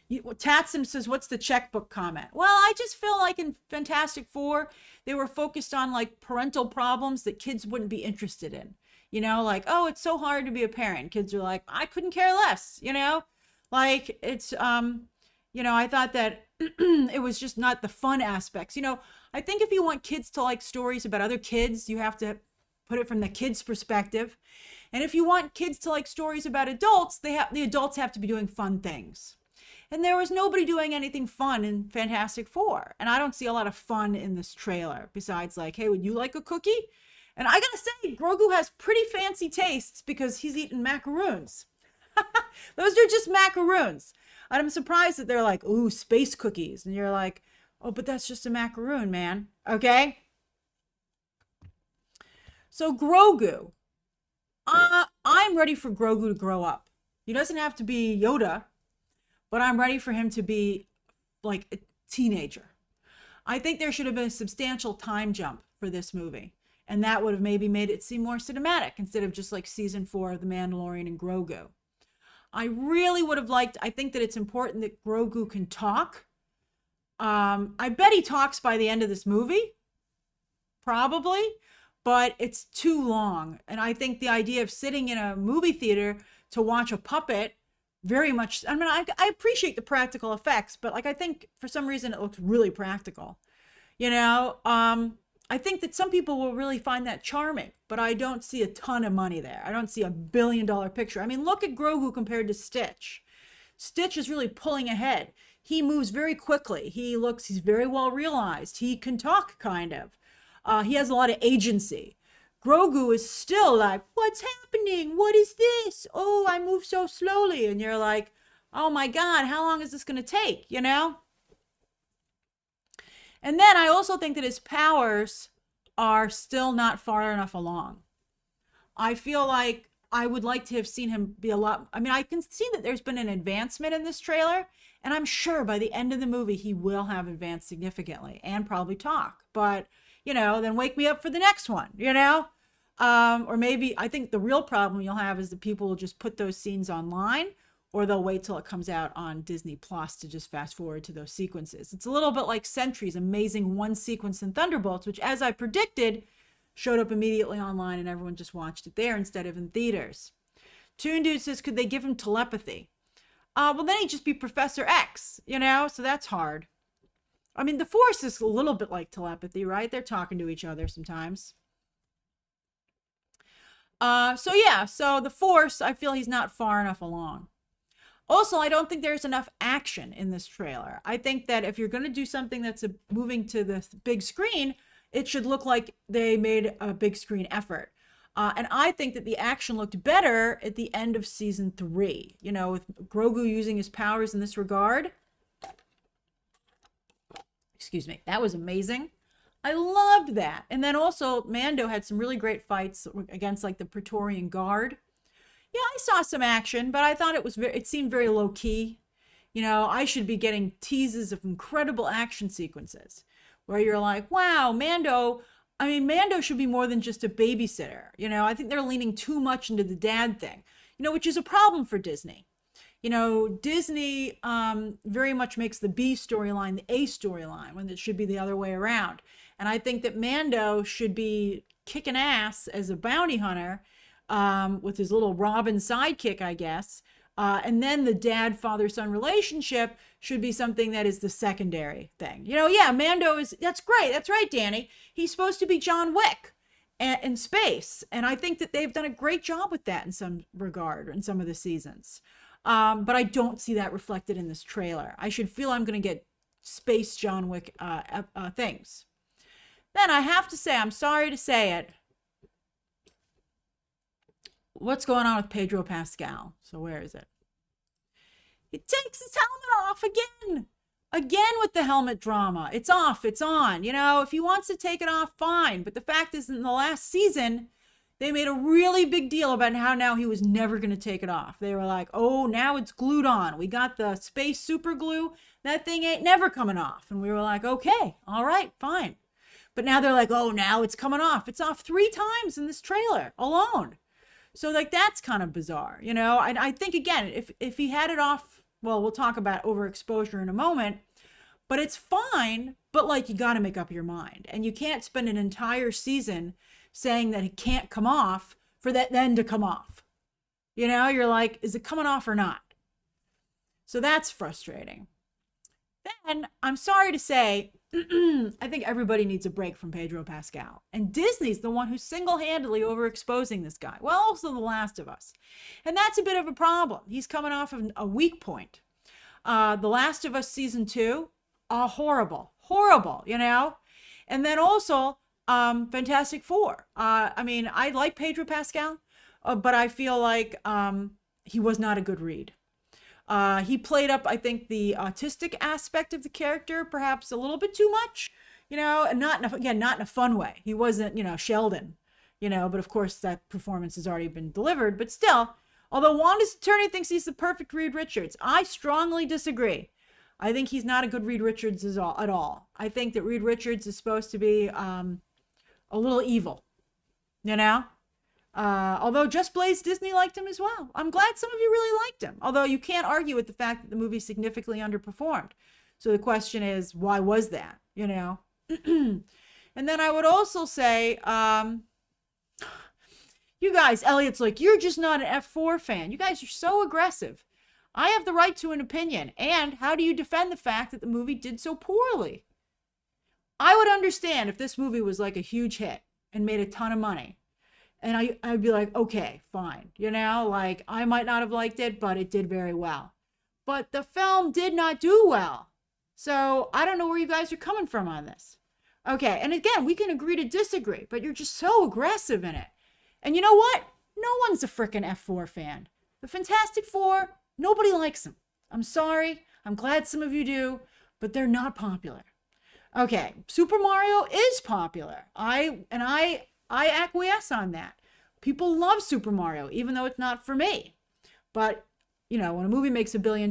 [SPEAKER 1] Tatsim says, what's the checkbook comment? Well, I just feel like in Fantastic Four, they were focused on like parental problems that kids wouldn't be interested in. Oh, it's so hard to be a parent. Kids are like, I couldn't care less, it's, I thought that it was just not the fun aspects. I think if you want kids to like stories about other kids, you have to put it from the kids' perspective. And if you want kids to like stories about adults, the adults have to be doing fun things. And there was nobody doing anything fun in Fantastic Four. And I don't see a lot of fun in this trailer besides like, hey, would you like a cookie? And I gotta say, Grogu has pretty fancy tastes because he's eating macaroons. Those are just macaroons. And I'm surprised that they're like, ooh, space cookies. And you're like, oh, but that's just a macaroon, man. Okay? So Grogu. I'm ready for Grogu to grow up. He doesn't have to be Yoda, but I'm ready for him to be like a teenager. I think there should have been a substantial time jump for this movie. And that would have maybe made it seem more cinematic instead of just like season 4 of The Mandalorian and Grogu. I really would have liked, I think that it's important that Grogu can talk. I bet he talks by the end of this movie. Probably. But it's too long. And I think the idea of sitting in a movie theater to watch a puppet very much, I mean, I appreciate the practical effects, but like, I think for some reason it looks really practical. You know, I think that some people will really find that charming, but I don't see a ton of money there. I don't see $1 billion picture. I mean, look at Grogu compared to Stitch. Stitch is really pulling ahead. He moves very quickly. He's very well realized. He can talk kind of. He has a lot of agency. Grogu is still like, what's happening? What is this? Oh, I move so slowly. And you're like, oh my God, how long is this going to take? You know? And then I also think that his powers are still not far enough along. I feel like I would like to have seen him be a lot. I mean, I can see that there's been an advancement in this trailer, and I'm sure by the end of the movie, he will have advanced significantly and probably talk. But, you know, then wake me up for the next one, you know? Or maybe I think the real problem you'll have is that people will just put those scenes online, or they'll wait till it comes out on Disney Plus to just fast forward to those sequences. It's a little bit like Sentry's amazing one sequence in Thunderbolts, which, as I predicted, showed up immediately online and everyone just watched it there instead of in theaters. Toon Dude says, could they give him telepathy? Well, then he'd just be Professor X, you know? So that's hard. I mean, the Force is a little bit like telepathy, right? They're talking to each other sometimes. So the Force, I feel he's not far enough along. Also, I don't think there's enough action in this trailer. I think that if you're going to do something that's moving to the big screen, it should look like they made a big screen effort. And I think that the action looked better at the end of season 3, you know, with Grogu using his powers in this regard. Excuse me. That was amazing. I loved that. And then also Mando had some really great fights against like the Praetorian Guard. Yeah, I saw some action, but I thought it seemed very low key. You know, I should be getting teases of incredible action sequences where you're like, wow, Mando should be more than just a babysitter. You know, I think they're leaning too much into the dad thing, you know, which is a problem for Disney. You know, Disney very much makes the B storyline the A storyline when it should be the other way around. And I think that Mando should be kicking ass as a bounty hunter with his little Robin sidekick, I guess. And then the dad, father, son relationship should be something that is the secondary thing. You know, yeah, that's great. That's right, Danny. He's supposed to be John Wick in space. And I think that they've done a great job with that in some regard in some of the seasons. But I don't see that reflected in this trailer. I should feel I'm going to get space John Wick things. Then I have to say, I'm sorry to say it, what's going on with Pedro Pascal? So where is it? He takes his helmet off again with the helmet drama. It's off, it's on. You know, if he wants to take it off, fine. But the fact is, in the last season, they made a really big deal about how now he was never going to take it off. They were like, oh, now it's glued on. We got the space super glue. That thing ain't never coming off. And we were like, okay, all right, fine. But now they're like, oh, now it's coming off. It's off 3 times in this trailer alone. So like, that's kind of bizarre, you know? I think, again, if he had it off, well, we'll talk about overexposure in a moment, but it's fine, but like, you got to make up your mind. And you can't spend an entire season saying that it can't come off for that then to come off. You know, you're like, is it coming off or not? So that's frustrating. Then, I'm sorry to say, I think everybody needs a break from Pedro Pascal. And Disney's the one who's single-handedly overexposing this guy. Well, also The Last of Us. And that's a bit of a problem. He's coming off of a weak point. The Last of Us season 2, horrible, you know? And then also, Fantastic Four. I mean, I like Pedro Pascal, but I feel like he was not a good read. He played up, I think, the autistic aspect of the character, perhaps a little bit too much, you know, and not in a fun way. He wasn't, you know, Sheldon, you know, but of course that performance has already been delivered. But still, although Wanda's attorney thinks he's the perfect Reed Richards, I strongly disagree. I think he's not a good Reed Richards at all. I think that Reed Richards is supposed to be a little evil, you know? Although Just Blaze Disney liked him as well. I'm glad some of you really liked him. Although you can't argue with the fact that the movie significantly underperformed. So the question is, why was that? You know? And then I would also say, you guys, Elliot's like, you're just not an F4 fan. You guys are so aggressive. I have the right to an opinion. And how do you defend the fact that the movie did so poorly? I would understand if this movie was like a huge hit and made a ton of money. And I'd be like, okay, fine. You know, like I might not have liked it, but it did very well. But the film did not do well. So I don't know where you guys are coming from on this. Okay, and again, we can agree to disagree, but you're just so aggressive in it. And you know what? No one's a frickin' F4 fan. The Fantastic Four, nobody likes them. I'm sorry. I'm glad some of you do, but they're not popular. Okay, Super Mario is popular. I acquiesce on that. People love Super Mario, even though it's not for me. But, you know, when a movie makes $1 billion,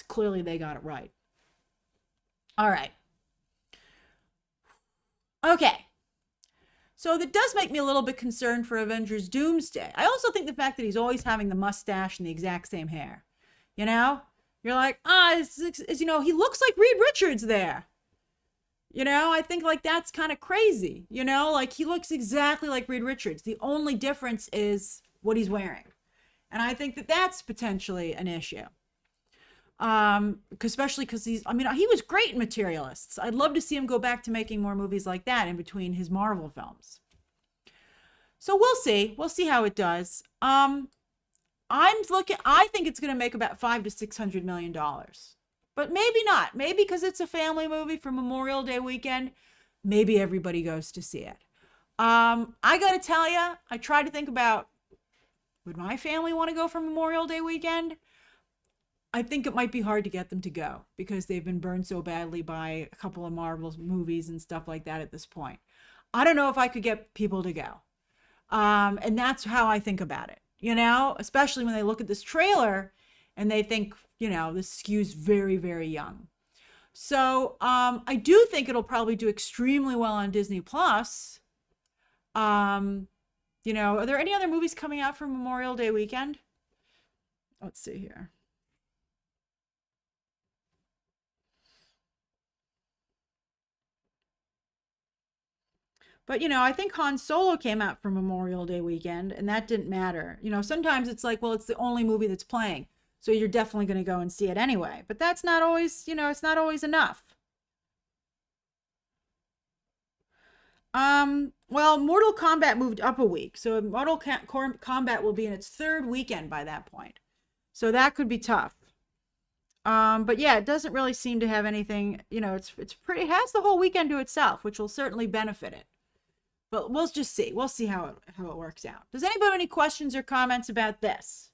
[SPEAKER 1] clearly they got it right. All right. Okay. So that does make me a little bit concerned for Avengers Doomsday. I also think the fact that he's always having the mustache and the exact same hair. You know? You're like, you know, he looks like Reed Richards there. You know, I think like that's kind of crazy. You know, like he looks exactly like Reed Richards. The only difference is what he's wearing. And I think that that's potentially an issue. Especially because he was great in Materialists. I'd love to see him go back to making more movies like that in between his Marvel films. So we'll see. We'll see how it does. I think it's going to make about $500 to $600 million. But maybe not. Maybe because it's a family movie for Memorial Day weekend, maybe everybody goes to see it. I got to tell you, I try to think about, would my family want to go for Memorial Day weekend? I think it might be hard to get them to go because they've been burned so badly by a couple of Marvel movies and stuff like that at this point. I don't know if I could get people to go. And that's how I think about it, you know, especially when they look at this trailer and they think, you know, this skews very, very young. So I do think it'll probably do extremely well on Disney Plus. You know, are there any other movies coming out for Memorial Day weekend? Let's see here. But, you know, I think Han Solo came out for Memorial Day weekend, and that didn't matter. You know, sometimes it's like, well, it's the only movie that's playing, so you're definitely going to go and see it anyway. But that's not always, you know, it's not always enough. Well, Mortal Kombat moved up a week, so Mortal Kombat will be in its third weekend by that point. So that could be tough. But yeah, it doesn't really seem to have anything, you know, it has the whole weekend to itself, which will certainly benefit it. But we'll just see. We'll see how it works out. Does anybody have any questions or comments about this?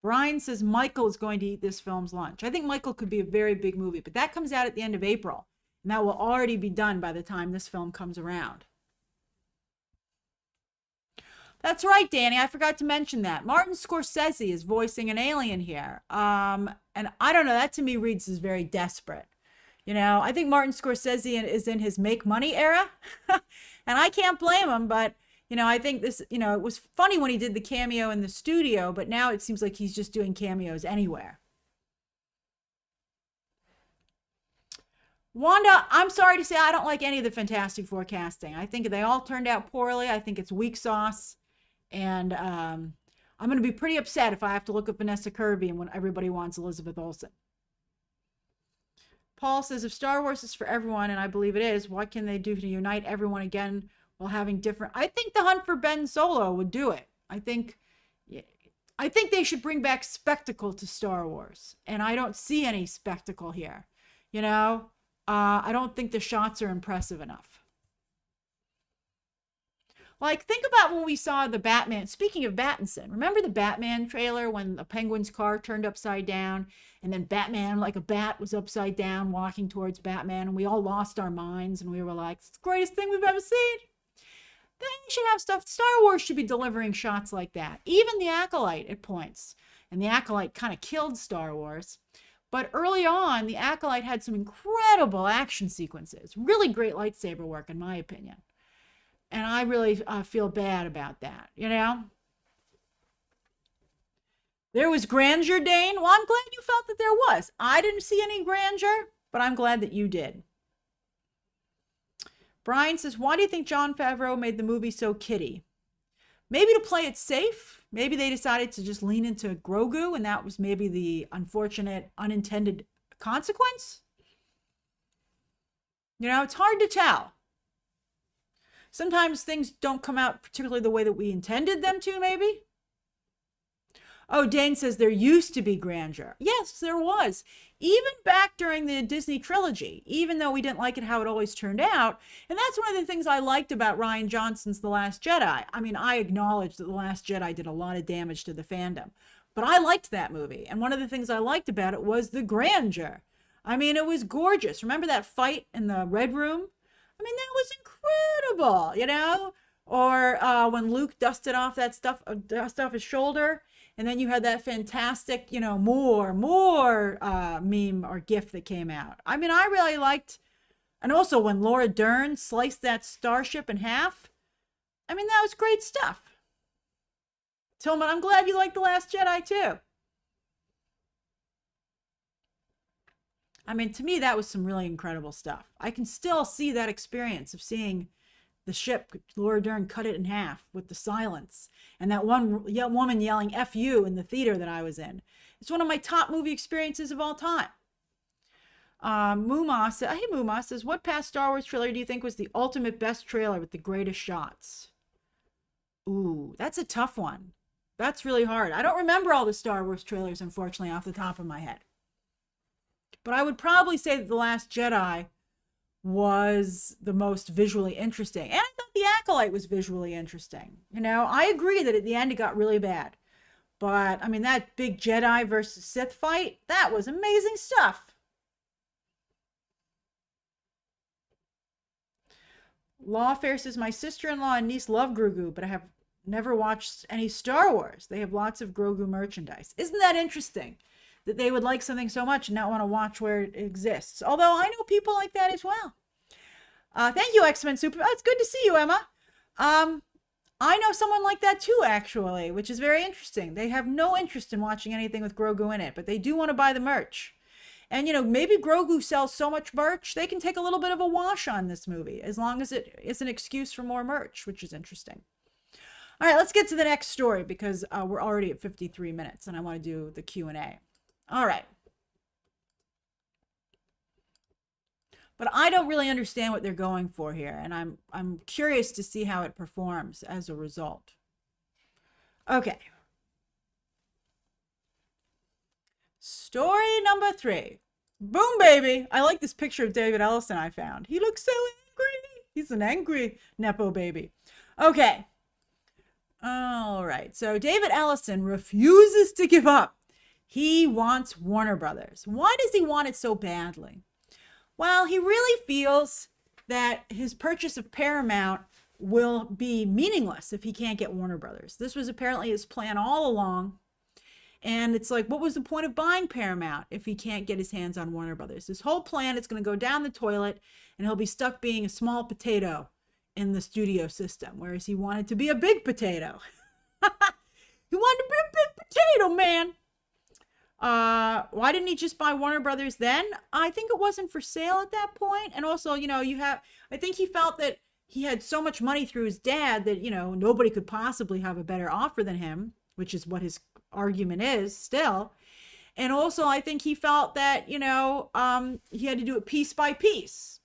[SPEAKER 1] Brian says Michael is going to eat this film's lunch. I think Michael could be a very big movie, but that comes out at the end of April, and that will already be done by the time this film comes around. That's right, Danny. I forgot to mention that. Martin Scorsese is voicing an alien here. And I don't know, that to me reads as very desperate. You know, I think Martin Scorsese is in his make money era. And I can't blame him, but, you know, I think this, you know, it was funny when he did the cameo in the studio, but now it seems like he's just doing cameos anywhere. Wanda, I'm sorry to say I don't like any of the Fantastic Four casting. I think they all turned out poorly. I think it's weak sauce. And I'm going to be pretty upset if I have to look up Vanessa Kirby and when everybody wants Elizabeth Olsen. Paul says, if Star Wars is for everyone, and I believe it is, what can they do to unite everyone again while having different... I think The Hunt for Ben Solo would do it. I think they should bring back spectacle to Star Wars. And I don't see any spectacle here. You know, I don't think the shots are impressive enough. Like, think about when we saw the Batman. Speaking of Battinson, remember the Batman trailer when the Penguin's car turned upside down and then Batman, like a bat, was upside down walking towards Batman, and we all lost our minds and we were like, it's the greatest thing we've ever seen. Then you should have stuff. Star Wars should be delivering shots like that. Even The Acolyte at points. And The Acolyte kind of killed Star Wars. But early on, The Acolyte had some incredible action sequences. Really great lightsaber work, in my opinion. And I really feel bad about that, you know? There was grandeur, Dane. Well, I'm glad you felt that there was. I didn't see any grandeur, but I'm glad that you did. Brian says, why do you think Jon Favreau made the movie so kiddie? Maybe to play it safe. Maybe they decided to just lean into Grogu, and that was maybe the unfortunate, unintended consequence. You know, it's hard to tell. Sometimes things don't come out particularly the way that we intended them to, maybe. Oh, Dane says there used to be grandeur. Yes, there was. Even back during the Disney trilogy, even though we didn't like it how it always turned out. And that's one of the things I liked about Rian Johnson's The Last Jedi. I mean, I acknowledge that The Last Jedi did a lot of damage to the fandom. But I liked that movie. And one of the things I liked about it was the grandeur. I mean, it was gorgeous. Remember that fight in the Red Room? I mean, that was incredible, you know? Or when Luke dusted off that stuff, dust off his shoulder, and then you had that fantastic, you know, more meme or gif that came out. I mean, I really liked, and also when Laura Dern sliced that starship in half, I mean, that was great stuff. Tillman, I'm glad you liked The Last Jedi too. I mean, to me, that was some really incredible stuff. I can still see that experience of seeing the ship, Laura Dern cut it in half with the silence, and that one woman yelling F you in the theater that I was in. It's one of my top movie experiences of all time. Muma says, what past Star Wars trailer do you think was the ultimate best trailer with the greatest shots? Ooh, that's a tough one. That's really hard. I don't remember all the Star Wars trailers, unfortunately, off the top of my head. But I would probably say that The Last Jedi was the most visually interesting. And I thought The Acolyte was visually interesting. You know, I agree that at the end it got really bad. But, I mean, that big Jedi versus Sith fight, that was amazing stuff. Lawfare says, my sister-in-law and niece love Grogu, but I have never watched any Star Wars. They have lots of Grogu merchandise. Isn't that interesting? That they would like something so much and not want to watch where it exists. Although I know people like that as well. Thank you, X-Men Super. Oh, it's good to see you, Emma. I know someone like that too, actually, which is very interesting. They have no interest in watching anything with Grogu in it, but they do want to buy the merch. And, you know, maybe Grogu sells so much merch, they can take a little bit of a wash on this movie, as long as it is an excuse for more merch, which is interesting. All right, let's get to the next story, because we're already at 53 minutes, and I want to do the Q&A. All right. But I don't really understand what they're going for here, and I'm curious to see how it performs as a result. Okay. Story number 3. Boom, baby. I like this picture of David Ellison I found. He looks so angry. He's an angry Nepo baby. Okay. All right. So David Ellison refuses to give up. He wants Warner Brothers. Why does he want it so badly? Well, he really feels that his purchase of Paramount will be meaningless if he can't get Warner Brothers. This was apparently his plan all along. And it's like, what was the point of buying Paramount if he can't get his hands on Warner Brothers? His whole plan is going to go down the toilet, and he'll be stuck being a small potato in the studio system, whereas he wanted to be a big potato. He wanted to be a big potato, man. Why didn't he just buy Warner Brothers then? I think it wasn't for sale at that point. And also, you know, I think he felt that he had so much money through his dad that, you know, nobody could possibly have a better offer than him, which is what his argument is still. And also, I think he felt that, you know, he had to do it piece by piece.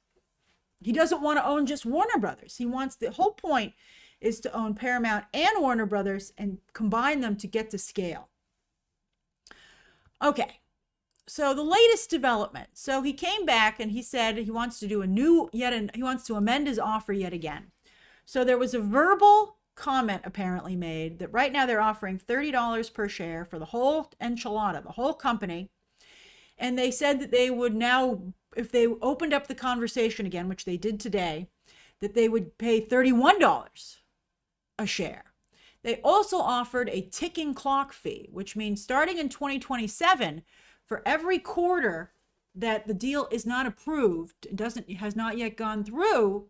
[SPEAKER 1] He doesn't want to own just Warner Brothers. He wants, the whole point is to own Paramount and Warner Brothers and combine them to get to scale. Okay, so the latest development. So he came back and he said he wants to do he wants to amend his offer yet again. So there was a verbal comment apparently made that right now they're offering $30 per share for the whole enchilada, the whole company. And they said that they would now, if they opened up the conversation again, which they did today, that they would pay $31 a share. They also offered a ticking clock fee, which means starting in 2027, for every quarter that the deal is not approved, has not yet gone through,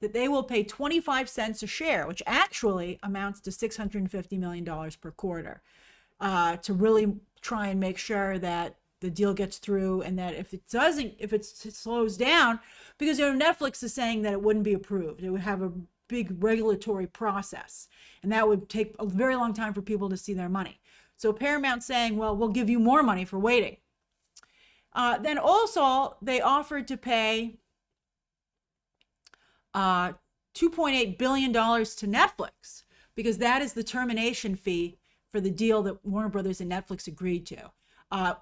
[SPEAKER 1] that they will pay 25 cents a share, which actually amounts to $650 million per quarter, to really try and make sure that the deal gets through, and that if it slows down, because Netflix is saying that it wouldn't be approved. It would have a big regulatory process, and that would take a very long time for people to see their money. So Paramount's saying, well, we'll give you more money for waiting. Then also they offered to pay $2.8 billion to Netflix, because that is the termination fee for the deal that Warner Brothers and Netflix agreed to.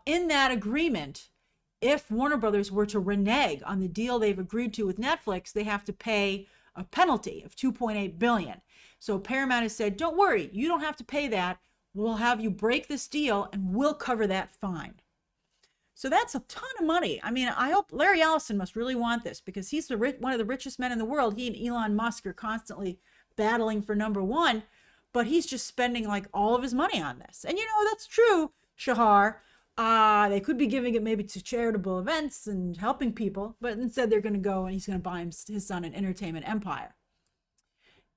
[SPEAKER 1] In that agreement, if Warner Brothers were to renege on the deal they've agreed to with Netflix, they have to pay a penalty of $2.8 billion. So Paramount has said, don't worry, you don't have to pay that. We'll have you break this deal and we'll cover that fine. So that's a ton of money. I mean, I hope Larry Ellison must really want this, because he's one of the richest men in the world. He and Elon Musk are constantly battling for number one, but he's just spending like all of his money on this. And that's true, Shahar. They could be giving it maybe to charitable events and helping people, but instead they're going to go and he's going to buy his son an entertainment empire.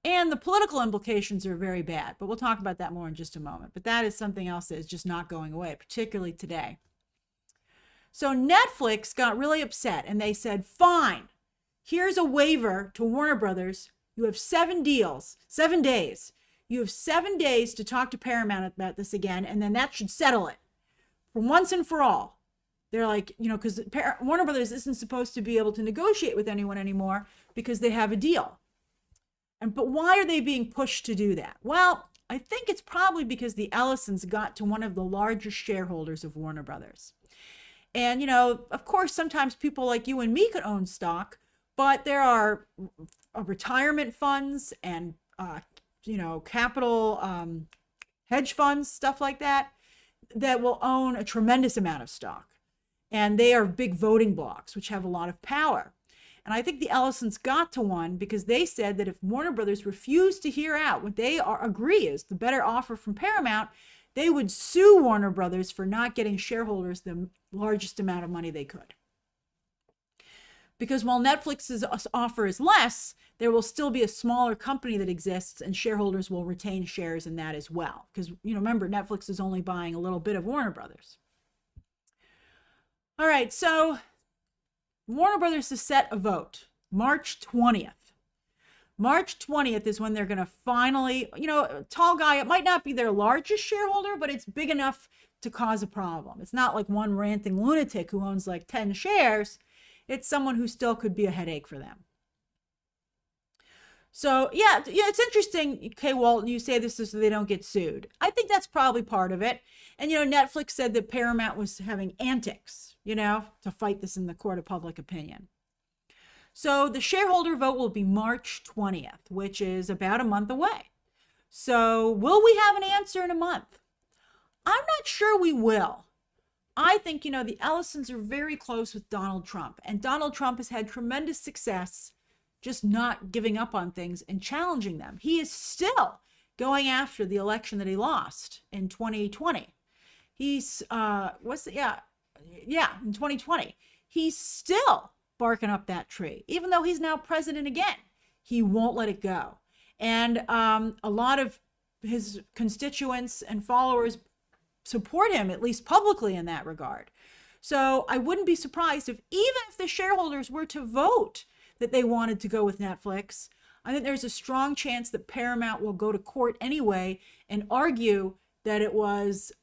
[SPEAKER 1] And the political implications are very bad, but we'll talk about that more in just a moment. But that is something else that is just not going away, particularly today. So Netflix got really upset and they said, fine, here's a waiver to Warner Brothers. You have 7 days. You have 7 days to talk to Paramount about this again, and then that should settle it for once and for all. They're like, because Warner Brothers isn't supposed to be able to negotiate with anyone anymore because they have a deal. But why are they being pushed to do that? Well, I think it's probably because the Ellisons got to one of the largest shareholders of Warner Brothers. And, of course, sometimes people like you and me could own stock, but there are retirement funds and, capital hedge funds, stuff like that will own a tremendous amount of stock. And they are big voting blocks, which have a lot of power. And I think the Ellisons got to one because they said that if Warner Brothers refused to hear out what they agree is the better offer from Paramount, they would sue Warner Brothers for not getting shareholders the largest amount of money they could. Because while Netflix's offer is less, there will still be a smaller company that exists and shareholders will retain shares in that as well. Because, remember, Netflix is only buying a little bit of Warner Brothers. All right, so Warner Brothers has set a vote, March 20th. March 20th is when they're going to finally, Tall Guy, it might not be their largest shareholder, but it's big enough to cause a problem. It's not like one ranting lunatic who owns like 10 shares. It's someone who still could be a headache for them. So, yeah, it's interesting. Okay, Walt, you say this is so they don't get sued. I think that's probably part of it. And, Netflix said that Paramount was having antics, to fight this in the court of public opinion. So the shareholder vote will be March 20th, which is about a month away. So will we have an answer in a month? I'm not sure we will. I think, the Ellisons are very close with Donald Trump, and Donald Trump has had tremendous success just not giving up on things and challenging them. He is still going after the election that he lost in 2020. He's, in 2020. He's still barking up that tree, even though he's now president again. He won't let it go. And a lot of his constituents and followers support him, at least publicly, in that regard. So I wouldn't be surprised if, even if the shareholders were to vote that they wanted to go with Netflix, I think there's a strong chance that Paramount will go to court anyway and argue that it was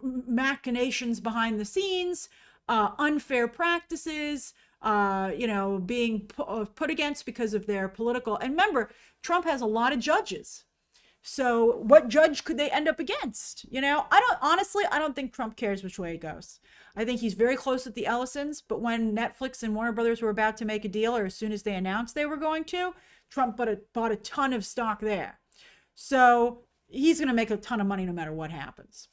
[SPEAKER 1] machinations behind the scenes, unfair practices, being put against because of their political. And remember, Trump has a lot of judges. So what judge could they end up against? I don't think Trump cares which way it goes. I think he's very close with the Ellisons, but when Netflix and Warner Brothers were about to make a deal, or as soon as they announced they were going to, Trump bought a ton of stock there. So he's going to make a ton of money no matter what happens.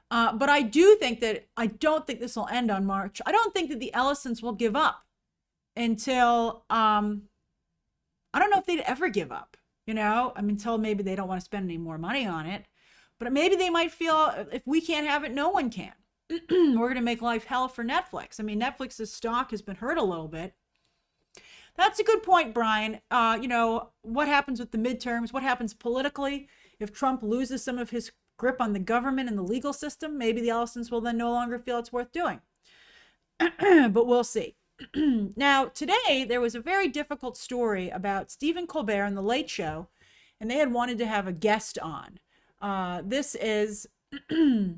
[SPEAKER 1] But I don't think this will end on March. I don't think that the Ellisons will give up until, I don't know if they'd ever give up, until maybe they don't want to spend any more money on it. But maybe they might feel if we can't have it, no one can. We're going to make life hell for Netflix. I mean, Netflix's stock has been hurt a little bit. That's a good point, Brian. What happens with the midterms? What happens politically? If Trump loses some of his grip on the government and the legal system, maybe the Ellisons will then no longer feel it's worth doing. But we'll see. Now, today, there was a very difficult story about Stephen Colbert and The Late Show, and they had wanted to have a guest on. This is James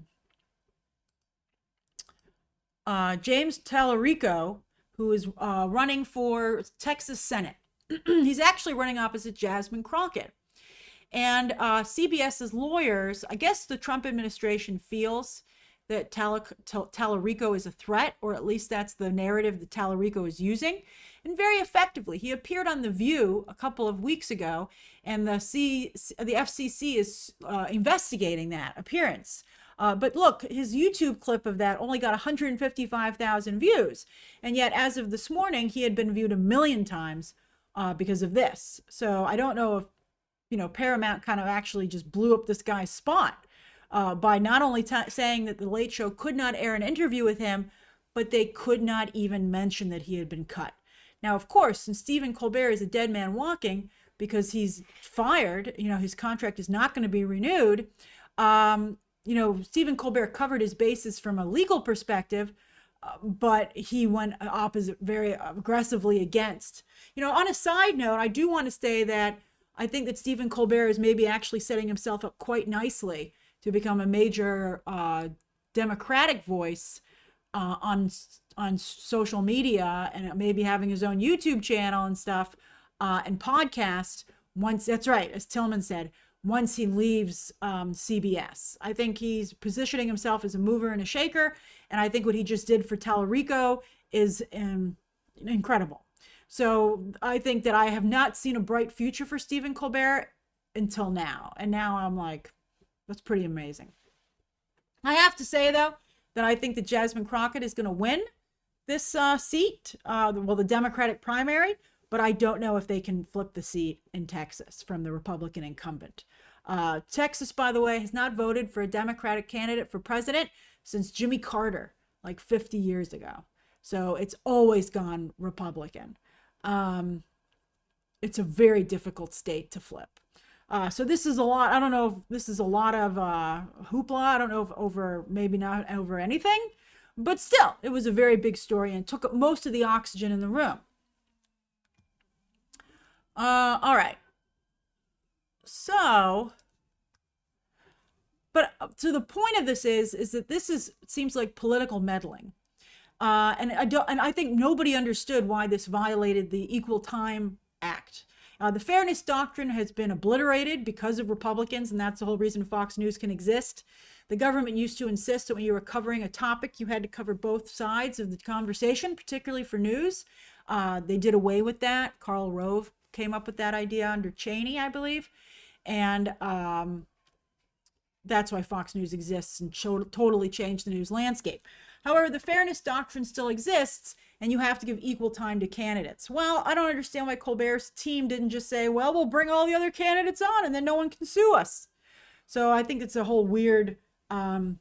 [SPEAKER 1] Tallarico, who is running for Texas Senate. He's actually running opposite Jasmine Crockett. And CBS's lawyers, I guess the Trump administration feels that Tallarico is a threat, or at least that's the narrative that Tallarico is using, and very effectively. He appeared on The View a couple of weeks ago, and the FCC is investigating that appearance. But look, his YouTube clip of that only got 155,000 views, and yet as of this morning, he had been viewed 1 million times because of this. So I don't know if Paramount kind of actually just blew up this guy's spot by not only saying that The Late Show could not air an interview with him, but they could not even mention that he had been cut. Now, of course, since Stephen Colbert is a dead man walking because he's fired, his contract is not going to be renewed. Stephen Colbert covered his bases from a legal perspective, but he went opposite very aggressively against. On a side note, I do want to say that I think that Stephen Colbert is maybe actually setting himself up quite nicely to become a major Democratic voice on social media, and maybe having his own YouTube channel and stuff and podcast once, that's right, as Tillman said, once he leaves CBS. I think he's positioning himself as a mover and a shaker, and I think what he just did for Tallarico is incredible. So I think that I have not seen a bright future for Stephen Colbert until now. And now I'm like, that's pretty amazing. I have to say, though, that I think that Jasmine Crockett is going to win this seat, the Democratic primary, but I don't know if they can flip the seat in Texas from the Republican incumbent. Texas, by the way, has not voted for a Democratic candidate for president since Jimmy Carter, like 50 years ago. So it's always gone Republican. It's a very difficult state to flip. So this is a lot. I don't know if this is a lot of hoopla. I don't know if maybe not over anything, but still, it was a very big story and took up most of the oxygen in the room. All right. So, but to the point of this is that seems like political meddling. And I think nobody understood why this violated the Equal Time Act. The fairness doctrine has been obliterated because of Republicans, and that's the whole reason Fox News can exist. The government used to insist that when you were covering a topic, you had to cover both sides of the conversation, particularly for news. They did away with that. Karl Rove came up with that idea under Cheney, I believe. And that's why Fox News exists and totally changed the news landscape. However, the fairness doctrine still exists, and you have to give equal time to candidates. Well, I don't understand why Colbert's team didn't just say, well, we'll bring all the other candidates on and then no one can sue us. So I think it's a whole weird kind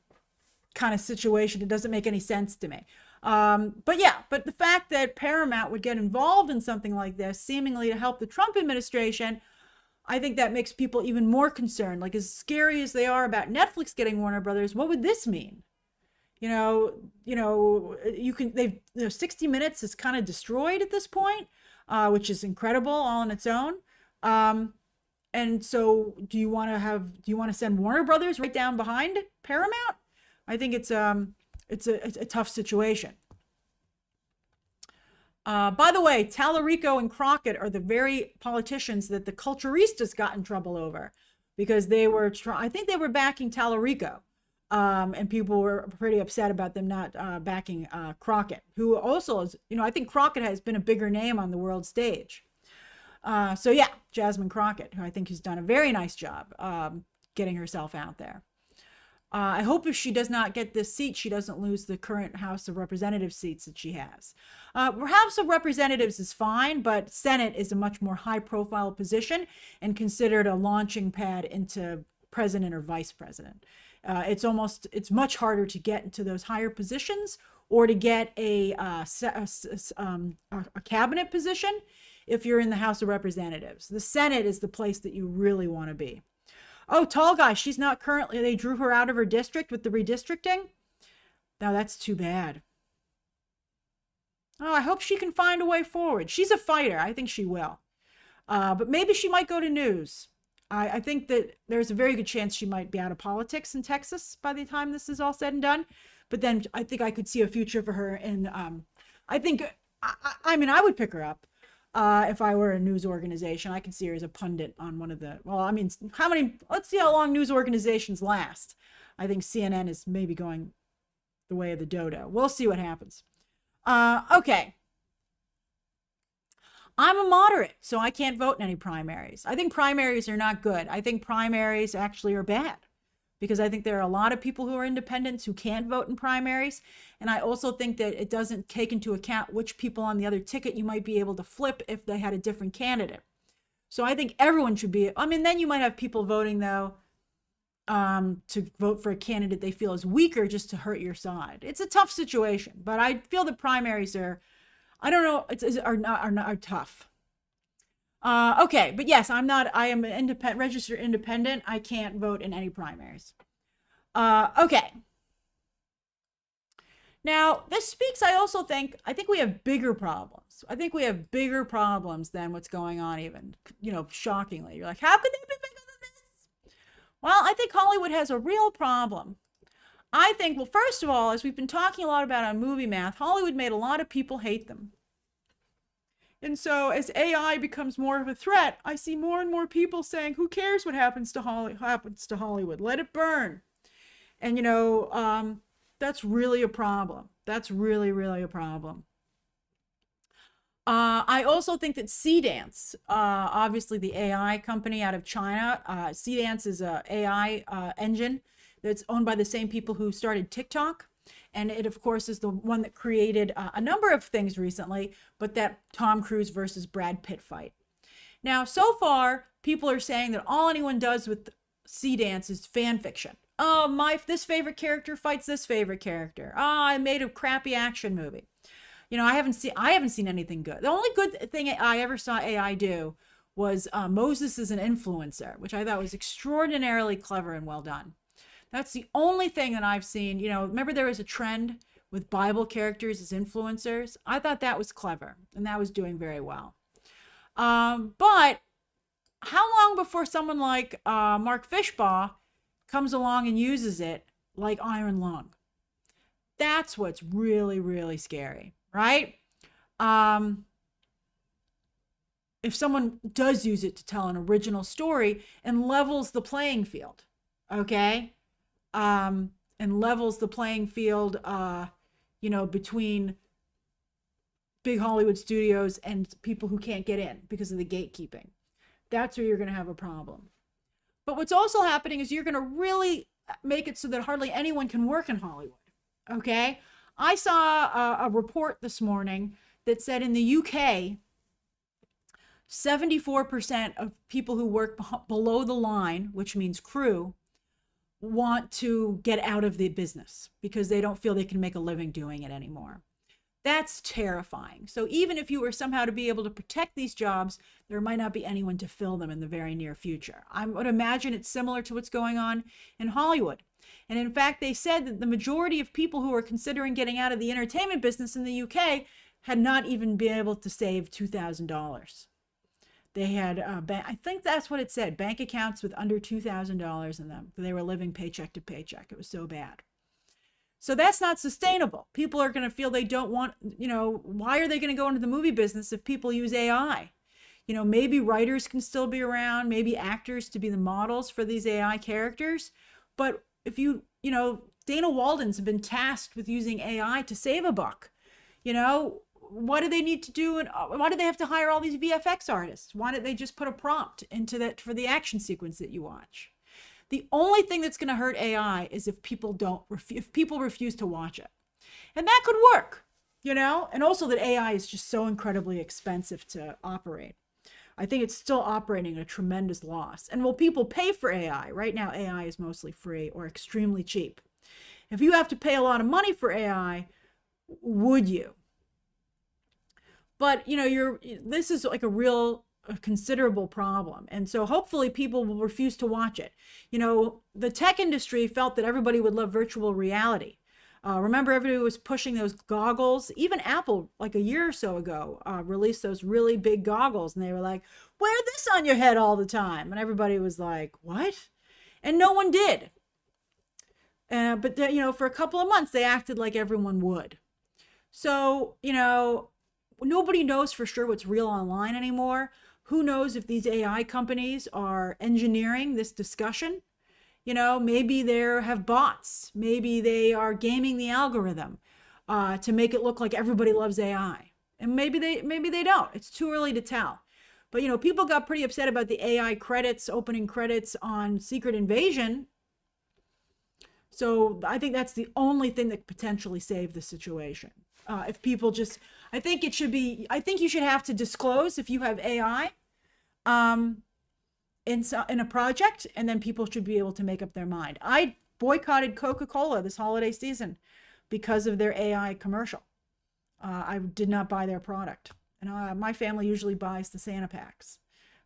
[SPEAKER 1] of situation. It doesn't make any sense to me. But the fact that Paramount would get involved in something like this, seemingly to help the Trump administration, I think that makes people even more concerned. Like, as scary as they are about Netflix getting Warner Brothers, what would this mean? 60 Minutes is kind of destroyed at this point, which is incredible all on its own. And so do you want to send Warner Brothers right down behind Paramount? I think it's a tough situation. By the way, Tallarico and Crockett are the very politicians that the culturistas got in trouble over, because I think they were backing Tallarico. And people were pretty upset about them not backing Crockett, who also is, I think Crockett has been a bigger name on the world stage. So yeah, Jasmine Crockett, who I think has done a very nice job getting herself out there. I hope if she does not get this seat, she doesn't lose the current House of Representatives seats that she has. House of Representatives is fine, but Senate is a much more high-profile position and considered a launching pad into president or vice president. It's much harder to get into those higher positions or to get a cabinet position if you're in the House of Representatives. The Senate is the place that you really want to be. Oh, tall guy, she's not currently, they drew her out of her district with the redistricting. Now that's too bad. Oh, I hope she can find a way forward. She's a fighter. I think she will. But maybe she might go to news. I think that there's a very good chance she might be out of politics in Texas by the time this is all said and done. But then I think I could see a future for her. And I think, I mean, I would pick her up. If I were a news organization, I could see her as a pundit on one of the, well, I mean, let's see how long news organizations last. I think CNN is maybe going the way of the dodo. We'll see what happens. Okay. I'm a moderate, so I can't vote in any primaries. I think primaries are not good. I think primaries actually are bad because I think there are a lot of people who are independents who can't vote in primaries. And I also think that it doesn't take into account which people on the other ticket you might be able to flip if they had a different candidate. So I think everyone should be, I mean, then you might have people voting though, to vote for a candidate they feel is weaker just to hurt your side. It's a tough situation, but I feel the primaries are, I don't know, are tough. Okay, but yes, I am an independent, registered independent. I can't vote in any primaries. Okay. Now, this speaks, I think we have bigger problems. I think we have bigger problems than what's going on even, shockingly. You're like, how could they be bigger than this? Well, I think Hollywood has a real problem. I think, well, first of all, as we've been talking a lot about on Movie Math, Hollywood made a lot of people hate them. And so as AI becomes more of a threat, I see more and more people saying, who cares what happens to Hollywood? Let it burn. And, that's really a problem. That's really, really a problem. I also think that Cdance, obviously the AI company out of China, Cdance is a AI engine that's owned by the same people who started TikTok. And it, of course, is the one that created a number of things recently, but that Tom Cruise versus Brad Pitt fight. Now, so far, people are saying that all anyone does with Cdance is fan fiction. Oh, this favorite character fights this favorite character. Oh, I made a crappy action movie. I haven't seen anything good. The only good thing I ever saw AI do was Moses is an influencer, which I thought was extraordinarily clever and well done. That's the only thing that I've seen. Remember there was a trend with Bible characters as influencers? I thought that was clever, and that was doing very well. But how long before someone like Mark Fishbaugh comes along and uses it like Iron Lung? That's what's really, really scary, right? If someone does use it to tell an original story and levels the playing field, okay? And levels the playing field, between big Hollywood studios and people who can't get in because of the gatekeeping. That's where you're going to have a problem. But what's also happening is you're going to really make it so that hardly anyone can work in Hollywood. Okay? I saw a report this morning that said in the UK, 74% of people who work below the line, which means crew, want to get out of the business because they don't feel they can make a living doing it anymore. That's terrifying. So even if you were somehow to be able to protect these jobs, there might not be anyone to fill them in the very near future. I would imagine it's similar to what's going on in Hollywood. And in fact, they said that the majority of people who are considering getting out of the entertainment business in the UK had not even been able to save $2,000. They had, I think that's what it said, bank accounts with under $2,000 in them. They were living paycheck to paycheck. It was so bad. So that's not sustainable. People are going to feel they don't want, why are they going to go into the movie business if people use AI? Maybe writers can still be around, maybe actors to be the models for these AI characters. But if Dana Walden's been tasked with using AI to save a buck. what do they need to do? And why do they have to hire all these VFX artists? Why don't they just put a prompt into that for the action sequence that you watch? The only thing that's going to hurt AI is if people refuse to watch it. And that could work, you know? And also that AI is just so incredibly expensive to operate. I think it's still operating at a tremendous loss. And will people pay for AI? Right now, AI is mostly free or extremely cheap. If you have to pay a lot of money for AI, would you? But, you know, this is like a considerable problem. And so hopefully people will refuse to watch it. You know, the tech industry felt that everybody would love virtual reality. Remember, everybody was pushing those goggles. Even Apple, like a year or so ago, released those really big goggles. And they were like, wear this on your head all the time. And everybody was like, what? And no one did. But, you know, for a couple of months, they acted like everyone would. So, you know, nobody knows for sure what's real online anymore. Who knows if these AI companies are engineering this discussion? You know, maybe they have bots. Maybe they are gaming the algorithm to make it look like everybody loves AI. And maybe they don't. It's too early to tell. But, you know, people got pretty upset about the AI credits, opening credits on Secret Invasion. So I think that's the only thing that could potentially save the situation. If people just, I think you should have to disclose if you have AI in a project, and then people should be able to make up their mind. I boycotted Coca-Cola this holiday season because of their AI commercial. I did not buy their product. And my family usually buys the Santa packs.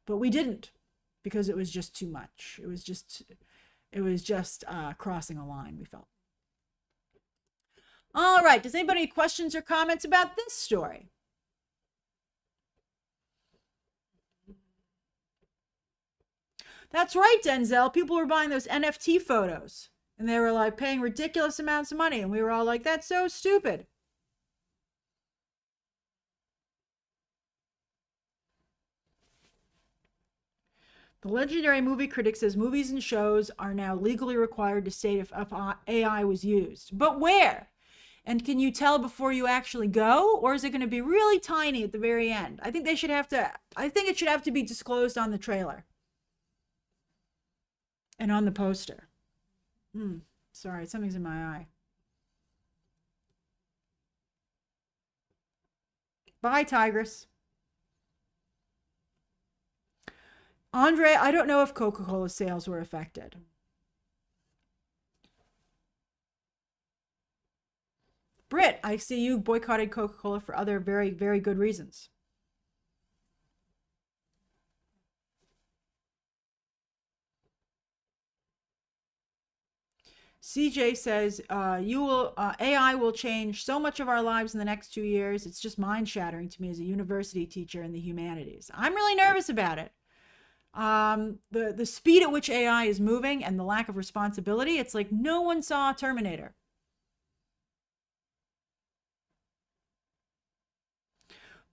[SPEAKER 1] But we didn't because it was just too much. It was just crossing a line, we felt. All right. Does anybody have questions or comments about this story? That's right, Denzel. People were buying those NFT photos. And they were like paying ridiculous amounts of money. And we were all like, that's so stupid. The legendary movie critic says movies and shows are now legally required to state if AI was used. But where? And can you tell before you actually go? Or is it going to be really tiny at the very end? I think it should have to be disclosed on the trailer. And on the poster. Sorry, something's in my eye. Bye, Tigress. Andre, I don't know if Coca-Cola sales were affected. Britt, I see you boycotted Coca-Cola for other very, very good reasons. CJ says, AI will change so much of our lives in the next 2 years. It's just mind-shattering to me as a university teacher in the humanities. I'm really nervous about it. The speed at which AI is moving and the lack of responsibility, it's like no one saw Terminator.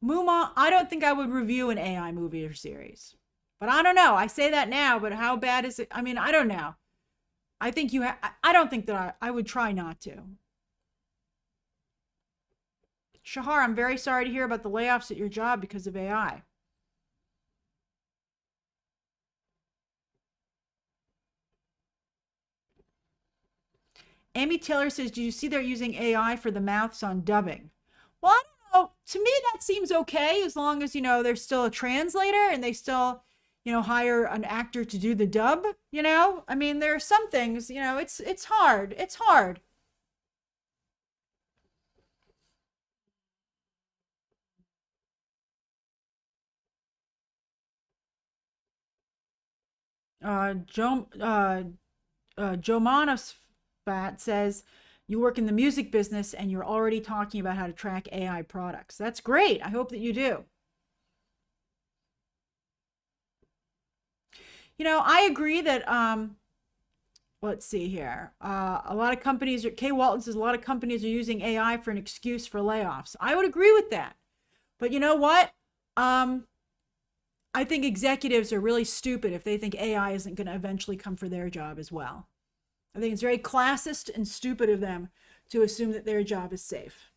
[SPEAKER 1] Muma, I don't think I would review an AI movie or series. But I don't know. I say that now, but how bad is it? I mean, I don't know. I think I don't think that I would try not to. Shahar, I'm very sorry to hear about the layoffs at your job because of AI. Amy Taylor says, do you see they're using AI for the mouths on dubbing? Well, I don't know. To me, that seems okay as long as, there's still a translator and they still, hire an actor to do the dub, I mean, there are some things, it's hard. It's hard. Joe Manos Fat says, you work in the music business and you're already talking about how to track AI products. That's great. I hope that you do. I agree that, let's see here. A lot of companies, Kay Walton says a lot of companies are using AI for an excuse for layoffs. I would agree with that. But you know what? I think executives are really stupid if they think AI isn't going to eventually come for their job as well. I think it's very classist and stupid of them to assume that their job is safe.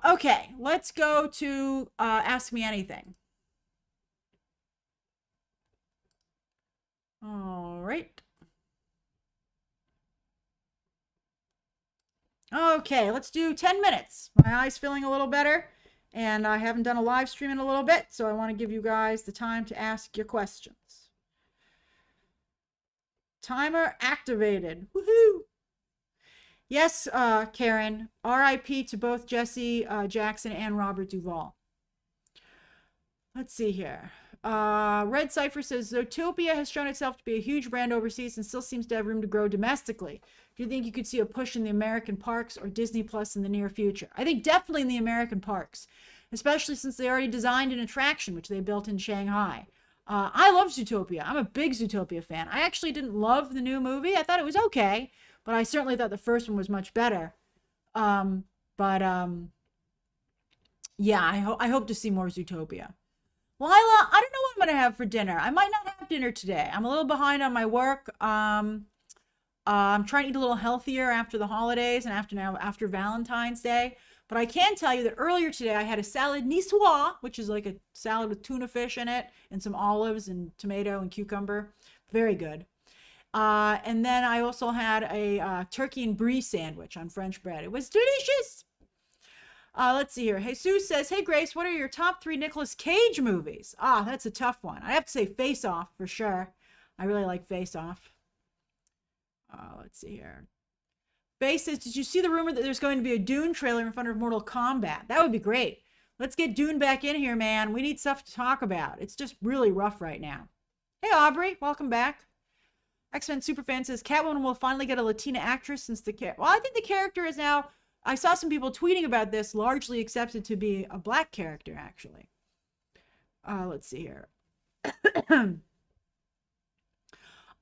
[SPEAKER 1] Okay, let's go to Ask Me Anything. All right. Okay, let's do 10 minutes. My eye's feeling a little better, and I haven't done a live stream in a little bit, so I want to give you guys the time to ask your questions. Timer activated. Woohoo! Yes, Karen. R.I.P. to both Jesse Jackson and Robert Duvall. Let's see here. Red Cipher says Zootopia has shown itself to be a huge brand overseas and still seems to have room to grow domestically. Do you think you could see a push in the American parks or Disney Plus in the near future? I think definitely in the American parks, especially since they already designed an attraction, which they built in Shanghai. I love Zootopia. I'm a big Zootopia fan. I actually didn't love the new movie. I thought it was okay, but I certainly thought the first one was much better. Yeah, I hope to see more Zootopia. Lila, I don't know what I'm going to have for dinner. I might not have dinner today. I'm a little behind on my work. I'm trying to eat a little healthier after the holidays and after Valentine's Day. But I can tell you that earlier today I had a salad niçoise, which is like a salad with tuna fish in it and some olives and tomato and cucumber. Very good. And then I also had a turkey and brie sandwich on French bread. It was delicious. Let's see here. Jesus says, hey, Grace, what are your top 3 Nicolas Cage movies? That's a tough one. I have to say Face Off for sure. I really like Face Off. Let's see here. Face says, did you see the rumor that there's going to be a Dune trailer in front of Mortal Kombat? That would be great. Let's get Dune back in here, man. We need stuff to talk about. It's just really rough right now. Hey, Aubrey. Welcome back. X-Men Superfan says, Catwoman will finally get a Latina actress since well, I think the character is now... I saw some people tweeting about this, largely accepted to be a black character, actually. Let's see here.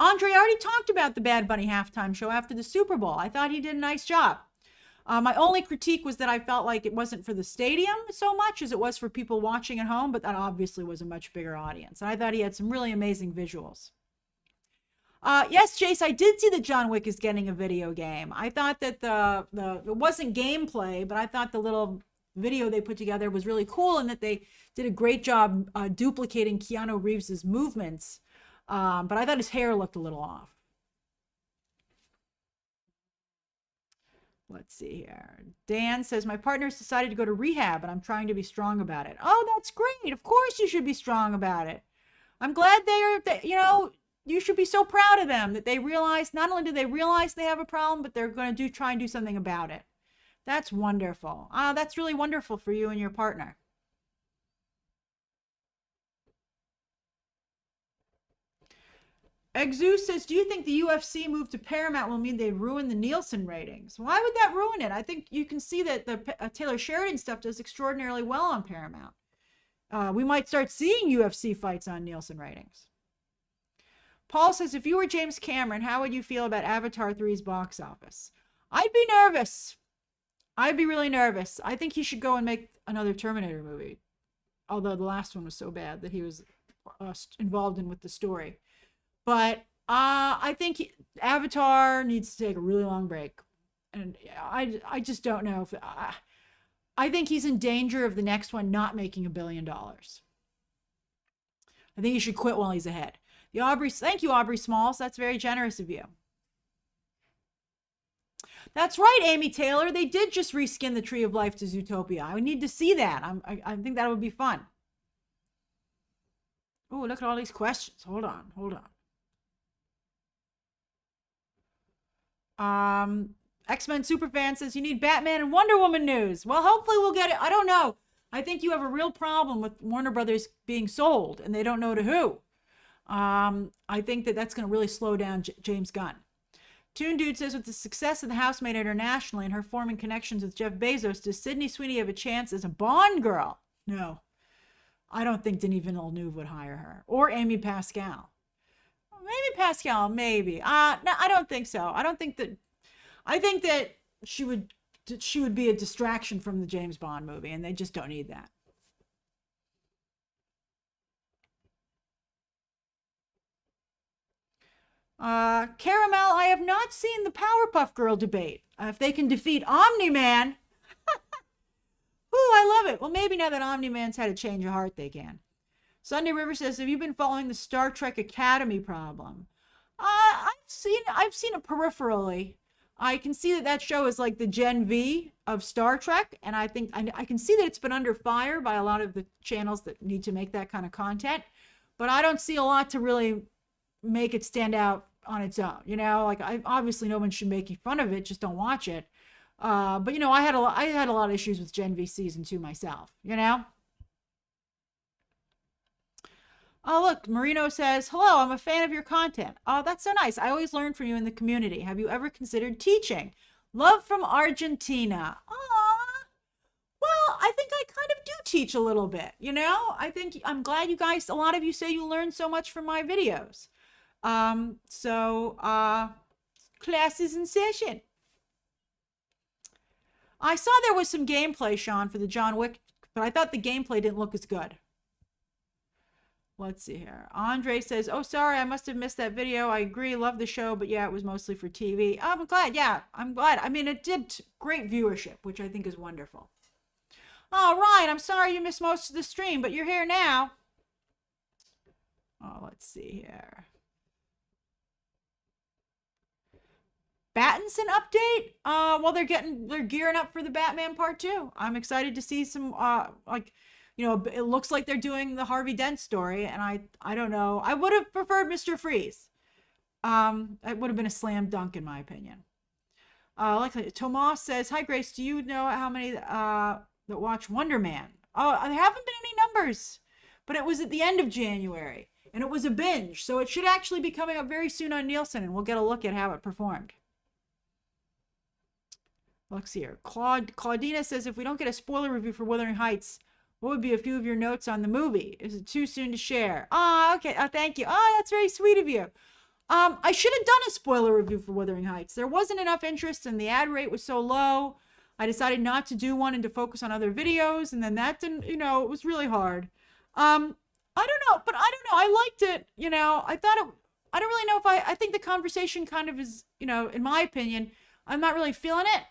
[SPEAKER 1] Andre already talked about the Bad Bunny halftime show after the Super Bowl. I thought he did a nice job. My only critique was that I felt like it wasn't for the stadium so much as it was for people watching at home, but that obviously was a much bigger audience. And I thought he had some really amazing visuals. Yes, Jace, I did see that John Wick is getting a video game. I thought that it wasn't gameplay, but I thought the little video they put together was really cool and that they did a great job duplicating Keanu Reeves's movements. But I thought his hair looked a little off. Let's see here. Dan says, my partner's decided to go to rehab and I'm trying to be strong about it. Oh, that's great. Of course you should be strong about it. I'm glad you should be so proud of them that they realize, not only do they realize they have a problem, but they're going to try and do something about it. That's wonderful. That's really wonderful for you and your partner. Exu says, do you think the UFC move to Paramount will mean they ruin the Nielsen ratings? Why would that ruin it? I think you can see that the Taylor Sheridan stuff does extraordinarily well on Paramount. We might start seeing UFC fights on Nielsen ratings. Paul says, if you were James Cameron, how would you feel about Avatar 3's box office? I'd be nervous. I'd be really nervous. I think he should go and make another Terminator movie. Although the last one was so bad that he was involved in with the story. But I think Avatar needs to take a really long break. And I just don't know if... I think he's in danger of the next one not making $1 billion. I think he should quit while he's ahead. Thank you, Aubrey Smalls. That's very generous of you. That's right, Amy Taylor. They did just reskin the Tree of Life to Zootopia. I would need to see that. I think that would be fun. Oh, look at all these questions. Hold on. X-Men Superfan says, you need Batman and Wonder Woman news. Well, hopefully we'll get it. I don't know. I think you have a real problem with Warner Brothers being sold, and they don't know to who. I think that's going to really slow down James Gunn. Toon Dude says, with the success of The Housemaid internationally and her forming connections with Jeff Bezos, does Sydney Sweeney have a chance as a Bond girl? No. I don't think Denis Villeneuve would hire her. Or Amy Pascal. Maybe Pascal, maybe. No, I don't think so. I think that she would be a distraction from the James Bond movie, and they just don't need that. Caramel, I have not seen the Powerpuff Girl debate. If they can defeat Omni-Man, I love it. Well, maybe now that Omni-Man's had a change of heart, they can. Sunday River says, have you been following the Star Trek Academy problem? I've seen it peripherally. I can see that show is like the Gen V of Star Trek, and I think I can see that it's been under fire by a lot of the channels that need to make that kind of content, but I don't see a lot to really make it stand out on its own. Like obviously no one should make fun of it, just don't watch it. But I had a lot of issues with Gen V season 2 myself. Oh, look, Marino says, hello, I'm a fan of your content. Oh, that's so nice. I always learn from you in the community. Have you ever considered teaching? Love from Argentina. Aw. Well, I think I kind of do teach a little bit, I think I'm glad you guys, a lot of you say you learn so much from my videos. Class is in session. I saw there was some gameplay, Sean, for the John Wick, but I thought the gameplay didn't look as good. Let's see here. Andre says, oh, sorry, I must have missed that video. I agree. Love the show, but yeah, it was mostly for TV. I'm glad. Yeah, I'm glad. I mean, it did great viewership, which I think is wonderful. Oh, Ryan, I'm sorry you missed most of the stream, but you're here now. Oh, let's see here. Battinson update? Well, they're gearing up for the Batman Part 2. I'm excited to see some, it looks like they're doing the Harvey Dent story, and I don't know. I would have preferred Mr. Freeze. It would have been a slam dunk in my opinion. Tomas says, hi Grace, do you know how many that watch Wonder Man? Oh, there haven't been any numbers, but it was at the end of January, and it was a binge, so it should actually be coming up very soon on Nielsen, and we'll get a look at how it performed. Let's see here. Claudina says, if we don't get a spoiler review for Wuthering Heights, what would be a few of your notes on the movie? Is it too soon to share? Okay. Thank you. That's very sweet of you. I should have done a spoiler review for Wuthering Heights. There wasn't enough interest and the ad rate was so low. I decided not to do one and to focus on other videos. And then that didn't, it was really hard. I don't know, but I don't know. I liked it. I don't really know if I think the conversation kind of is, in my opinion, I'm not really feeling it,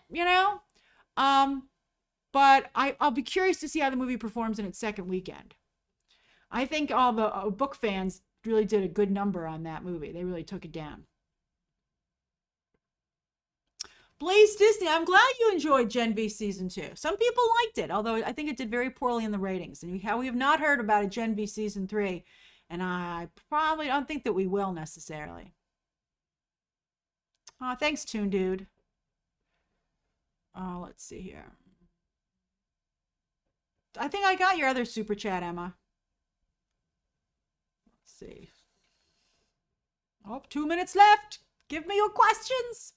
[SPEAKER 1] but I'll be curious to see how the movie performs in its second weekend. I think all the book fans really did a good number on that movie. They really took it down. Blaze Disney, I'm glad you enjoyed Gen V Season 2. Some people liked it, although I think it did very poorly in the ratings. And we have not heard about a Gen V Season 3, and I probably don't think that we will necessarily. Thanks, Toon Dude. Let's see here. I think I got your other super chat, Emma. Let's see. 2 minutes left. Give me your questions.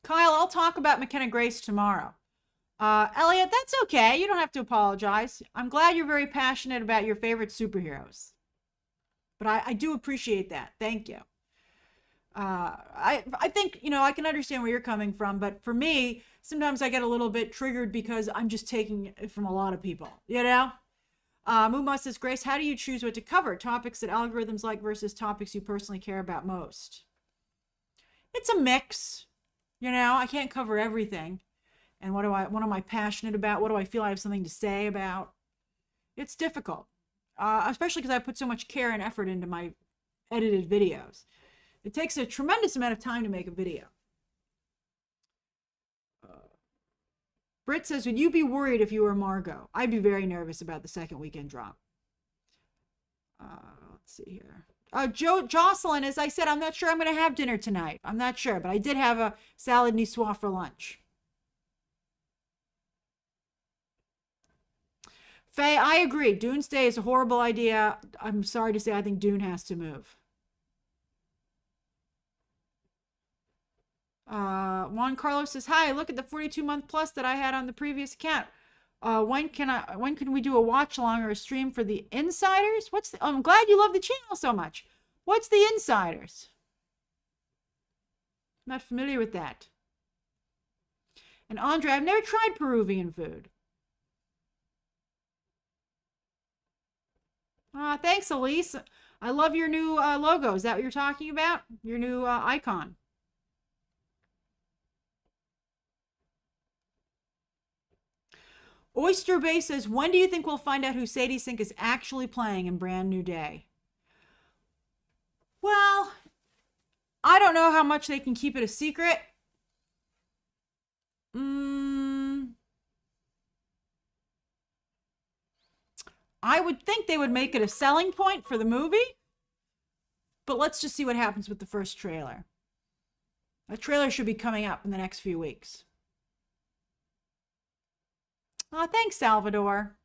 [SPEAKER 1] Kyle, I'll talk about McKenna Grace tomorrow. Elliot, that's okay. You don't have to apologize. I'm glad you're very passionate about your favorite superheroes. But I do appreciate that. Thank you. I think, I can understand where you're coming from, but for me, sometimes I get a little bit triggered because I'm just taking it from a lot of people, Muma says, Grace, how do you choose what to cover? Topics that algorithms like versus topics you personally care about most? It's a mix. I can't cover everything. And what am I passionate about? What do I feel I have something to say about? It's difficult, especially because I put so much care and effort into my edited videos. It takes a tremendous amount of time to make a video. Britt says, would you be worried if you were Margot? I'd be very nervous about the second weekend drop. Let's see here. Jocelyn, as I said, I'm not sure I'm going to have dinner tonight. I'm not sure, but I did have a salad niçoise for lunch. Faye, I agree. Doomsday is a horrible idea. I'm sorry to say, I think Dune has to move. Juan Carlos says, hi, look at the 42-month plus that I had on the previous account. When can we do a watch along or a stream for the Insiders? I'm glad you love the channel so much. What's the Insiders? I'm not familiar with that. And Andre, I've never tried Peruvian food. Thanks, Elise. I love your new logo. Is that what you're talking about? Your new icon. Oyster Bay says, when do you think we'll find out who Sadie Sink is actually playing in Brand New Day? Well, I don't know how much they can keep it a secret. I would think they would make it a selling point for the movie. But let's just see what happens with the first trailer. A trailer should be coming up in the next few weeks. Thanks, Salvador.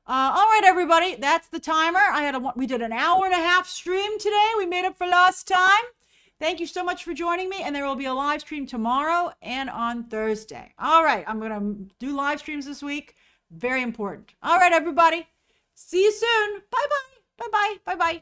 [SPEAKER 1] All right, everybody, that's the timer. We did an hour and a half stream today. We made up for lost time. Thank you so much for joining me, and there will be a live stream tomorrow and on Thursday. All right, I'm going to do live streams this week. Very important. All right, everybody. See you soon. Bye-bye. Bye-bye. Bye-bye.